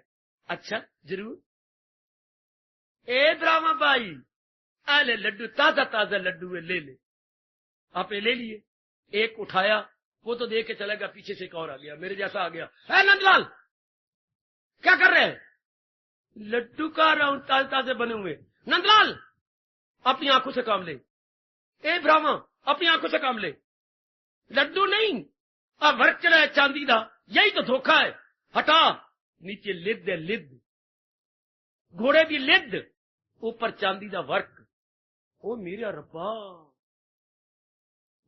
अच्छा जरूर। ए ब्राह्मण भाई, आ ले लड्डू, ताजा ताजा लड्डू है, ले ले। आपने ले लिए, एक उठाया, वो तो देख के चला गया, पीछे से एक और आ गया, मेरे जैसा आ गया। है नंदलाल, क्या कर रहे हैं? लड्डू खा रहा हूं, ताजे ताजे बने हुए। नंदलाल, अपनी आंखों से काम ले। ए ब्राह्मण, अपनी आंखों से काम ले, लड्डू नहीं, अब वर्क चला है चांदी का, यही तो धोखा है। हटा, नीचे लिद है, लिद, घोड़े की लिद, ऊपर चांदी का वर्क। ओ मेरा रब्बा,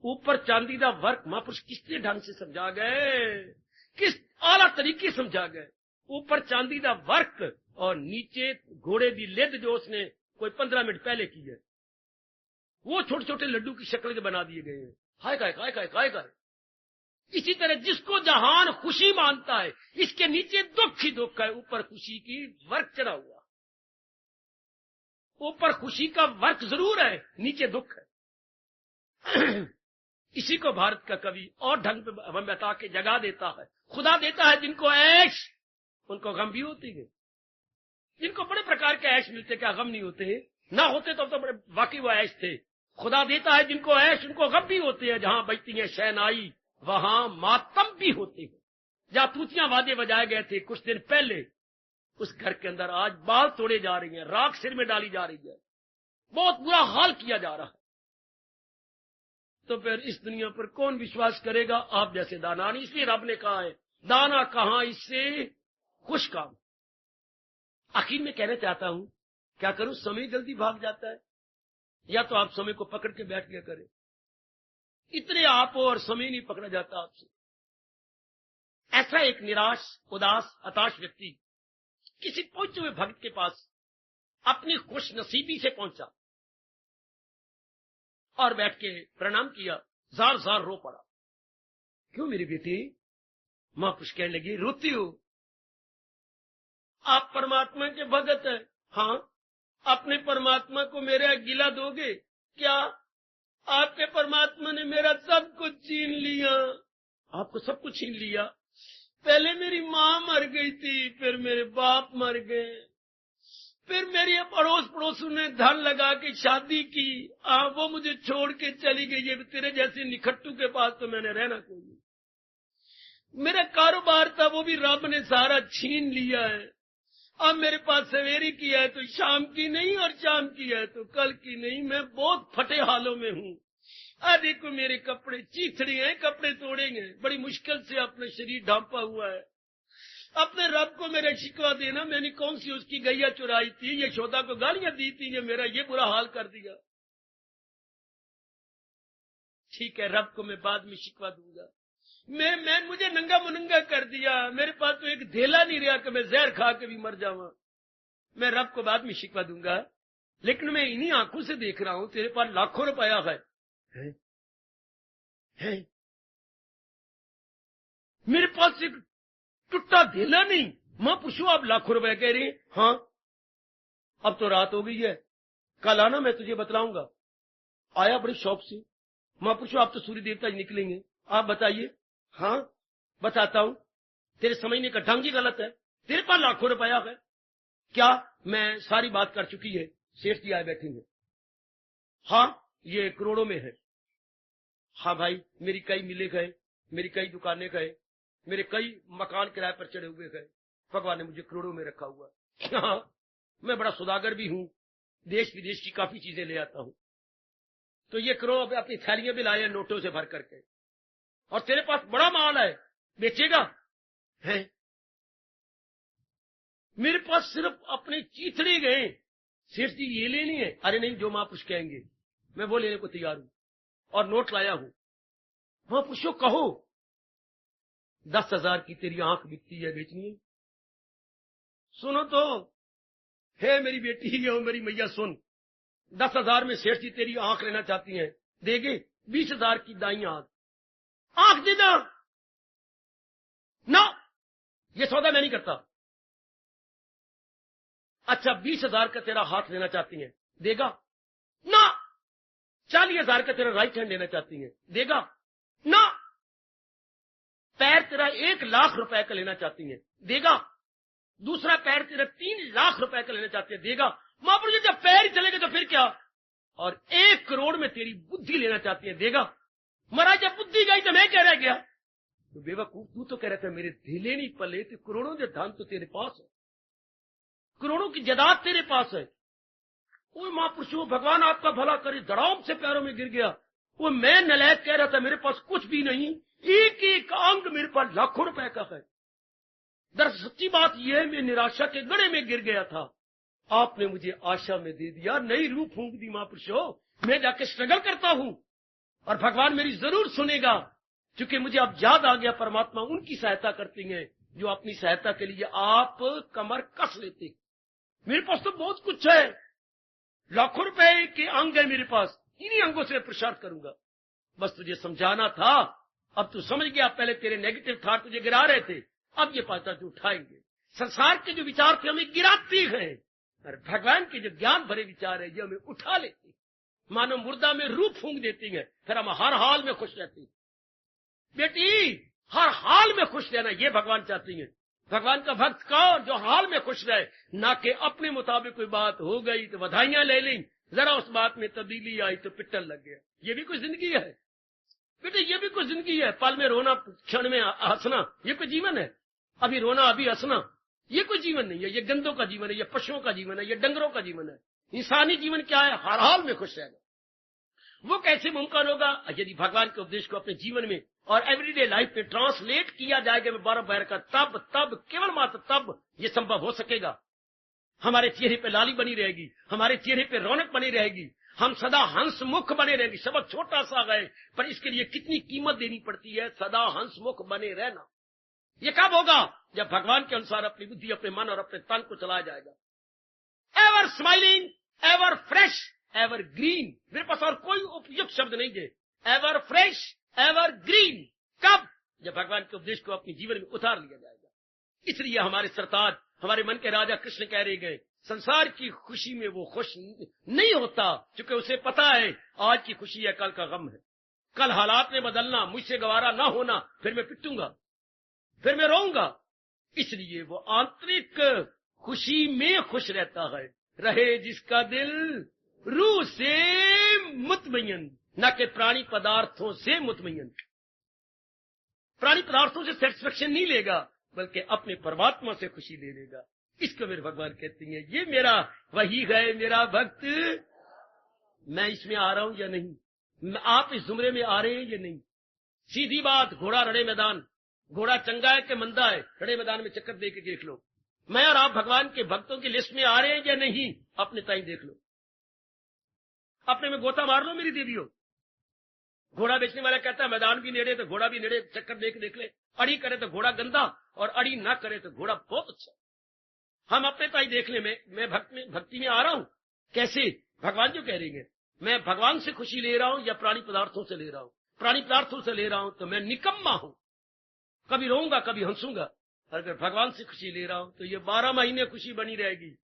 ऊपर चांदी दा वर्क महापुरुष किस ढंग से समझा गए, किस आला तरीके समझा गए। ऊपर चांदी दा वर्क और नीचे घोड़े दी लिद जो उसने कोई 15 मिनट पहले की है, वो छोटे छोटे लड्डू की शक्ल के बना दिए गए हैं। हाय काय काय काय काय काय। इसी तरह जिसको जहान खुशी मानता है, इसके नीचे दुख ही दुख है, ऊपर खुशी की वर्क चढ़ा हुआ। ऊपर खुशी का वर्क जरूर है, नीचे दुख है। इसी को भारत का कवि और ढंग पे हमें बता के जगा देता है। खुदा देता है जिनको ऐश, उनको गम भी होती है। जिनको बड़े प्रकार के ऐश मिलते, क्या गम नहीं होते? ना होते तो बड़े वाकई वो ऐश थे। खुदा देता है जिनको ऐश, उनको गम भी होते हैं। जहां बजती है शहनाई वहां मातम भी होते हैं। जहां तूतियां वादे बजाए गए थे कुछ दिन पहले, उस घर के अंदर आज बाल तोड़े जा रही हैं, राख सिर में डाली जा रही है, बहुत बुरा हाल किया जा रहा है। तो फिर इस दुनिया पर कौन विश्वास करेगा आप जैसे दाना नहीं? इसलिए रब ने कहा है, दाना कहां इससे खुश काम। आखिर में कहना चाहता हूं, क्या करूं, समय जल्दी भाग जाता है। या तो आप समय को पकड़ के बैठ गया करें। इतने आप हो और समय नहीं पकड़ा जाता आपसे। ऐसा एक निराश, उदास, हताश व्यक्ति किसी पहुंचे हुए भक्त के पास अपनी खुश नसीबी से पहुंचा और बैठ के प्रणाम किया, जार जार रो पड़ा। क्यों मेरी बेटी? महापुरुष कहने लगी, रोती हो? आप परमात्मा के भगत हैं। हाँ, अपने परमात्मा को मेरा गिला दोगे क्या? आपके परमात्मा ने मेरा सब कुछ छीन लिया। आपको सब कुछ छीन लिया? पहले मेरी माँ मर गई थी, फिर मेरे बाप मर गए, फिर मेरी अड़ोस पड़ोसों ने धन लगा के शादी की, वो मुझे छोड़ के चली गई। ये तेरे जैसे निखट्टू के पास तो मैंने रहना कोई नहीं। मेरा कारोबार था वो भी रब ने सारा छीन लिया है। अब मेरे पास सवेरे की है तो शाम की नहीं, और शाम की है तो कल की नहीं। मैं बहुत फटे हालों में हूँ। देखो मेरे कपड़े चीथड़े हैं, कपड़े तोड़ेंगे, बड़ी मुश्किल से अपना शरीर ढांपा हुआ है। अपने रब को मेरा शिकवा देना, मैंने कौन सी उसकी गैया चुराई थी, यशोदा को गालियां दी थी, ये मेरा ये बुरा हाल कर दिया। ठीक है, रब को मैं बाद में शिकवा दूंगा। मैं मुझे नंगा मुनंगा कर दिया, मेरे पास तो एक धेला नहीं रहा कि मैं जहर खा के भी मर जाऊं। मैं रब को बाद में शिकवा दूंगा, लेकिन मैं इन्हीं आंखों से देख रहा हूं तेरे पास लाखों रुपया है। मेरे पास एक टुट्टा धेला नहीं। मां पूछो आप लाखों रुपए कह रही? हाँ, अब तो रात हो गई है, कल आना, मैं तुझे बतलाऊंगा। आया बड़ी शौक से। मां पूछो आप तो सूर्य देवता जी निकलेंगे, आप बताइए। हाँ बताता हूं, तेरे समझने का ढंग ही गलत है। तेरे पास लाखों रुपया है क्या? मैं सारी बात कर चुकी है, सेठ जी आए बैठेंगे। हाँ, ये करोड़ों में है। हाँ भाई, मेरी कई मिले गए, मेरी कई दुकानें गए, मेरे कई मकान किराए पर चढ़े हुए गए। भगवान ने मुझे करोड़ों में रखा हुआ। हाँ, मैं बड़ा सौदागर भी हूं, देश विदेश की काफी चीजें ले आता हूं। तो ये करोड़ अपनी थैलियां भी लाए नोटों से भर करके। और तेरे पास बड़ा माल है, बेचेगा? है? मेरे पास सिर्फ अपने चीथड़े गए। सेठ जी ये लेनी है? अरे नहीं, जो महापुरुष कहेंगे मैं वो लेने को तैयार हूं, और नोट लाया हूं। महापुरुषों कहो, 10,000 की तेरी आंख बिकती है, बेचनी है? सुनो तो, हे मेरी बेटी, ये मेरी मैया सुन, 10,000 में सेठ जी तेरी आंख लेना चाहती हैं, देगे? 20,000 की दाई आंख दे दो ना, ये सौदा मैं नहीं करता। अच्छा, 20,000 का तेरा हाथ लेना चाहती हैं, देगा? ना। 40,000 का तेरा राइट हैंड लेना चाहती हैं, देगा? ना। पैर तेरा 1 लाख रुपए का लेना चाहती हैं, देगा? दूसरा पैर तेरा 3 लाख रुपए का लेना चाहती है, देगा? महापुरुष जब पैर ही चलेंगे तो फिर क्या? और 1 करोड़ में तेरी बुद्धि लेना चाहती है, देगा? महाराज जब बुद्धि गई तो मैं क्या रह गया? तो बेवकूफ, तू तो कह रहा था मेरे ढीले नहीं पले, तो करोड़ों के धन तो तेरे पास है, करोड़ों की जायदाद तेरे पास है। वो महापुरुषों, भगवान आपका भला करे, धड़ाम से पैरों में गिर गया। वो मैं नलायक कह रहा था मेरे पास कुछ भी नहीं, एक एक अंग मेरे पास लाखों रुपए का है। दरअसल सच्ची बात यह है, मैं निराशा के गड़े में गिर गया था, आपने मुझे आशा में दे दिया, नई रूह फूंक दी। महापुरुषों, मैं जाके स्ट्रगल करता हूं और भगवान मेरी जरूर सुनेगा, क्योंकि मुझे अब याद आ गया परमात्मा उनकी सहायता करती हैं जो अपनी सहायता के लिए आप कमर कस लेते हैं। मेरे पास तो बहुत कुछ है, लाखों रुपए के अंग है मेरे पास, इन्हीं अंगों से प्रसार करूंगा। बस तुझे समझाना था, अब तू समझ गया। पहले तेरे नेगेटिव थॉट तुझे गिरा रहे थे, अब ये पाता तू उठाएंगे। संसार के जो विचार थे हमें गिराती हैं, और भगवान के जो ज्ञान भरे विचार है ये हमें उठा लेते हैं, मानो मुर्दा में रूप फूंक देती है, फिर हम हर हाल में खुश रहते हैं। बेटी, हर हाल में खुश रहना ये भगवान चाहती है। भगवान का भक्त कौन जो हाल में खुश रहे, ना कि अपने मुताबिक कोई बात हो गई तो बधाइयां ले ली, जरा उस बात में तब्दीली आई तो पिट्टल लग गया। ये भी कोई जिंदगी है बेटे, ये भी कोई जिंदगी है? पल में रोना, क्षण में हंसना, ये कोई जीवन है? अभी रोना अभी हंसना, ये कोई जीवन नहीं है। ये गंदों का जीवन है, ये पशुओं का जीवन है, ये डंगरों का जीवन है। इंसानी जीवन क्या है? हर हाल में खुश रहना। वो कैसे मुमकिन होगा? यदि भगवान के उपदेश को अपने जीवन में और एवरीडे लाइफ में ट्रांसलेट किया जाएगा बारह बार का, तब केवल मात्र तब ये संभव हो सकेगा। हमारे चेहरे पे लाली बनी रहेगी, हमारे चेहरे पे रौनक बनी रहेगी, हम सदा हंसमुख बने रहेंगे। शब्द छोटा सा गए, पर इसके लिए कितनी कीमत देनी पड़ती है, सदा हंसमुख बने रहना। ये कब होगा? जब भगवान के अनुसार अपनी बुद्धि, अपने मन और अपने तन को चलाया जाएगा। Ever smiling, ever fresh, ever green. मेरे पास और कोई उपयुक्त शब्द नहीं है। Ever fresh, ever green. कब? जब भगवान के उपदेश को अपने जीवन में उतार लिया जाएगा। इसलिए हमारे सरताज, हमारे मन के राजा कृष्ण कह रहे गए, संसार की खुशी में वो खुश नहीं होता, क्योंकि उसे पता है आज की खुशी है, कल का गम है। कल हालात में बदलना, मुझसे गवारा ना होना, फिर मैं पिटूंगा, फिर मैं रोऊंगा। इसलिए वो आंतरिक खुशी में खुश रहता है। रहे जिसका दिल रूह से मुतमय्यन, न कि प्राणी पदार्थों से मुतमय्यन। प्राणी पदार्थों से सेटिस्फेक्शन नहीं लेगा, बल्कि अपने परमात्मा से खुशी ले लेगा। इसको मेरे भगवान कहते हैं, ये मेरा वही है, मेरा भक्त। मैं इसमें आ रहा हूं या नहीं, आप इस जुमरे में आ रहे हैं या नहीं। सीधी बात, घोड़ा रड़े मैदान, घोड़ा चंगा है कि मंदा है, रड़े मैदान में चक्कर दे के देख लो। मैं और आप भगवान के भक्तों की लिस्ट में आ रहे हैं या नहीं, अपने ताई देख लो, अपने में गोता मार लो मेरी देवियों। घोड़ा बेचने वाला कहता है मैदान भी नेड़े तो घोड़ा भी नेड़े, चक्कर देख ले। अड़ी करे तो घोड़ा गंदा, और अड़ी ना करे तो घोड़ा बहुत अच्छा। हम अपने ताई देख ले, मैं भक्ति में आ रहा हूं कैसे? भगवान जो कह रही है, मैं भगवान से खुशी ले रहा हूं या प्राणी पदार्थों से ले रहा हूं? प्राणी पदार्थों से ले रहा हूं तो मैं निकम्मा हूं, कभी रोऊंगा कभी हंसूंगा। अगर भगवान से खुशी ले रहा हूं तो ये 12 महीने खुशी बनी रहेगी।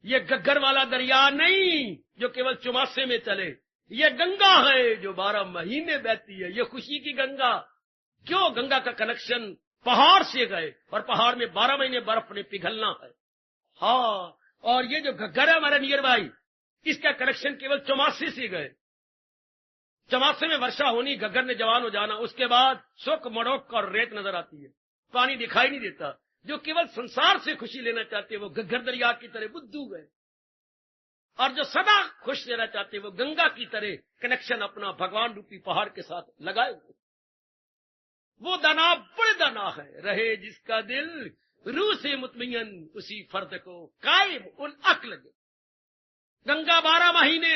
ये गग्गर वाला दरिया नहीं जो केवल चौमासे में चले, ये गंगा है जो 12 महीने बहती है। ये खुशी की गंगा। क्यों? गंगा का कनेक्शन पहाड़ से गए, और पहाड़ में 12 महीने बर्फ ने पिघलना है। हाँ, और ये जो घग्गर है हमारे नियर बाई, इसका कनेक्शन केवल चौमासे से गए। चौमासे में वर्षा होनी, घग्गर ने जवान हो जाना, उसके बाद सुख मड़ोक और रेत नजर आती है, पानी दिखाई नहीं देता। जो केवल संसार से खुशी लेना चाहते हैं वो घग्गर दरिया की तरह बुद्धू गए, और जो सदा खुश रहना चाहते हैं वो गंगा की तरह कनेक्शन अपना भगवान रूपी पहाड़ के साथ लगाए हुए। वो दाना बड़े दाना है। रहे जिसका दिल रूह से मुतमय्यन, उसी फर्द को कायम उल अक लगे। गंगा 12 महीने,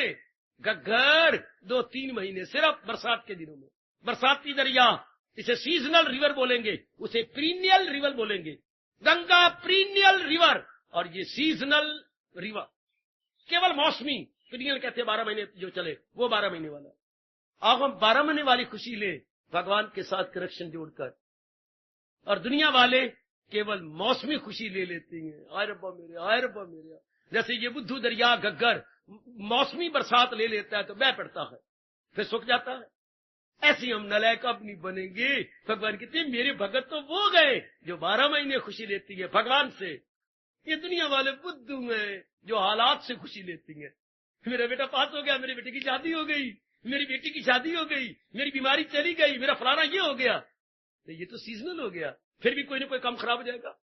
घग्गर 2-3 महीने, सिर्फ बरसात के दिनों में। बरसाती दरिया, इसे सीजनल रिवर बोलेंगे, उसे पीरियड रिवर बोलेंगे। गंगा पीरियड रिवर, और ये सीजनल रिवर, केवल मौसमी। पीरियड कहते हैं 12 महीने जो चले, वो 12 महीने वाला। अब हम 12 महीने वाली खुशी ले भगवान के साथ कनेक्शन जोड़कर, और दुनिया वाले केवल मौसमी खुशी ले लेते हैं। आय रब्बा मेरे, आय रब्बा मेरे। जैसे ये बुद्धू दरिया घग्गर मौसमी बरसात ले लेता है तो बह पड़ता है, फिर सूख जाता है। ऐसी हम नलायक अब नहीं बनेंगे। भगवान कहते हैं मेरे भगत तो वो गए जो 12 महीने खुशी लेती है भगवान से। ये दुनिया वाले बुद्धू हैं जो हालात से खुशी लेती हैं। मेरा बेटा पास हो गया, मेरी बेटी की शादी हो गई, मेरी बेटी की शादी हो गई, मेरी बीमारी चली गई, मेरा फलाना ये हो गया। तो ये तो सीजनल हो गया, फिर भी कोई ना कोई काम खराब हो जाएगा।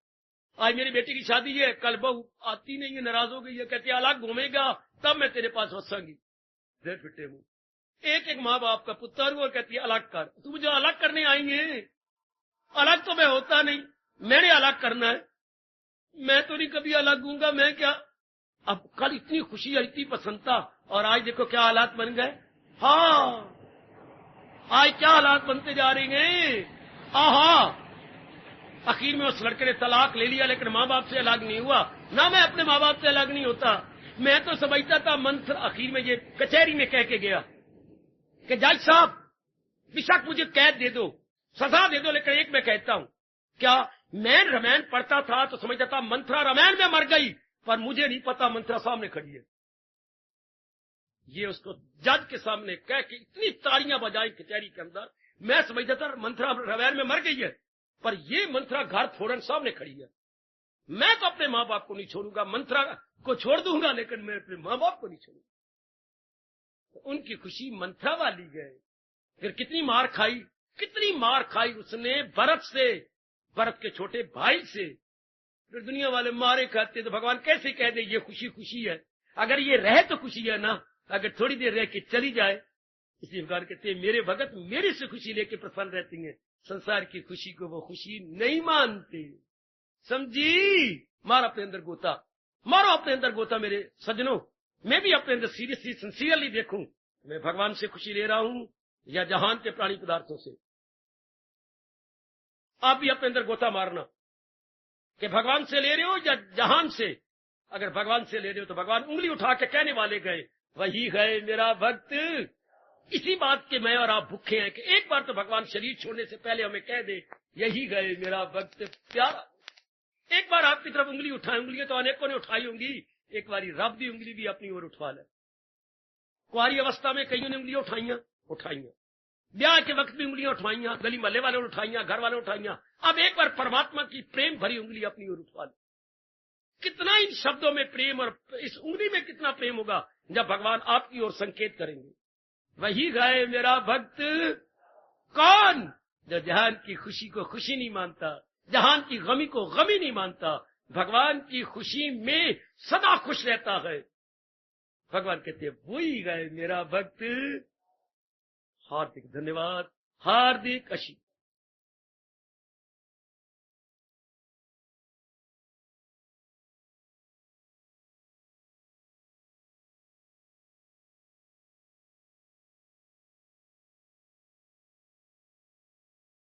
आज मेरी बेटी की शादी है, कल बहू आती नहीं है, नाराज हो गई है, कहती है अलग घूमेगा तब मैं तेरे पास हंसांगी। फिर फिटे मुंह। एक माँ बाप का पुत्र वो कहती है अलग कर, तू मुझे अलग करने आई है। अलग तो मैं होता नहीं, मैंने अलग करना है, मैं तो नहीं कभी अलग हूंगा, मैं क्या। अब कल इतनी खुशी है, इतनी पसंदता, और आज देखो क्या हालात बन गए। हाँ, आज क्या हालात बनते जा रहे हैं। आहा, आखिर में उस लड़के ने तलाक ले लिया, लेकिन माँ बाप से अलग नहीं हुआ। ना मैं अपने माँ बाप से अलग नहीं होता। मैं तो समझता था मंत्र, आखिर में ये कचहरी में कह के गया कि जज साहब बेशक मुझे कैद दे दो, सजा दे दो, लेकिन एक मैं कहता हूं, क्या मैं रामायण पढ़ता था तो समझता था मंत्रा रामायण में मर गई, पर मुझे नहीं पता मंत्रा सामने खड़ी है। ये उसको जज के सामने कह के इतनी तालियां बजाई कचहरी के अंदर, मैं समझता था मंत्रा रामायण में मर गई है, पर ये मंत्रा घर फोड़न सामने खड़ी है। मैं तो अपने माँ बाप को नहीं छोड़ूंगा, मंत्रा को छोड़ दूंगा, लेकिन मैं अपने माँ बाप को नहीं छोड़ूंगा। तो उनकी खुशी मंत्रा वाली गए। फिर कितनी मार खाई, कितनी मार खाई उसने भरत से, भरत के छोटे भाई से। फिर दुनिया वाले मारे खाते, तो भगवान कैसे कह दे ये खुशी खुशी है। अगर ये रहे तो खुशी है ना, अगर थोड़ी देर रह के चली जाए। इसलिए भगवान कहते हैं मेरे भगत मेरे से खुशी लेके प्रसन्न रहती हैं, संसार की खुशी को वो खुशी नहीं मानते। समझी? मारो अपने अंदर गोता, मारो अपने अंदर गोता मेरे सज्जनों। मैं भी अपने अंदर सीरियसली सिंसियरली देखूं, मैं भगवान से खुशी ले रहा हूं या जहान के प्राणी पदार्थों से। आप भी अपने अंदर गोता मारना कि भगवान से ले रहे हो या जहान से। अगर भगवान से ले रहे हो तो भगवान उंगली उठा के कहने वाले गए, वही है मेरा भक्त। इसी बात के मैं और आप भूखे हैं कि एक बार तो भगवान शरीर छोड़ने से पहले हमें कह दे, यही गए मेरा भक्त प्यारा। एक बार आपकी तरफ उंगली उठाए, उंगलियां तो अनेकों ने उठाई होंगी, एक बारी रब की उंगली भी अपनी ओर उठवा ले। कुआरी अवस्था में कईयों ने उंगलियां उठाइयां, ब्याह के वक्त भी उंगलियां उठवाइयां, गली महल्ले वाले उठाइयां, घर वाले उठाइयां। अब एक बार परमात्मा की प्रेम भरी उंगली अपनी ओर उठवा ले। कितना इन शब्दों में प्रेम और इस उंगली में कितना प्रेम होगा जब भगवान आपकी ओर संकेत करेंगे, वही गए मेरा भक्त। कौन? जो जहान की खुशी को खुशी नहीं मानता, जहान की गमी को गमी नहीं मानता, भगवान की खुशी में सदा खुश रहता है। भगवान कहते हैं वही गए मेरा भक्त। हार्दिक धन्यवाद, हार्दिक आशीर्वाद।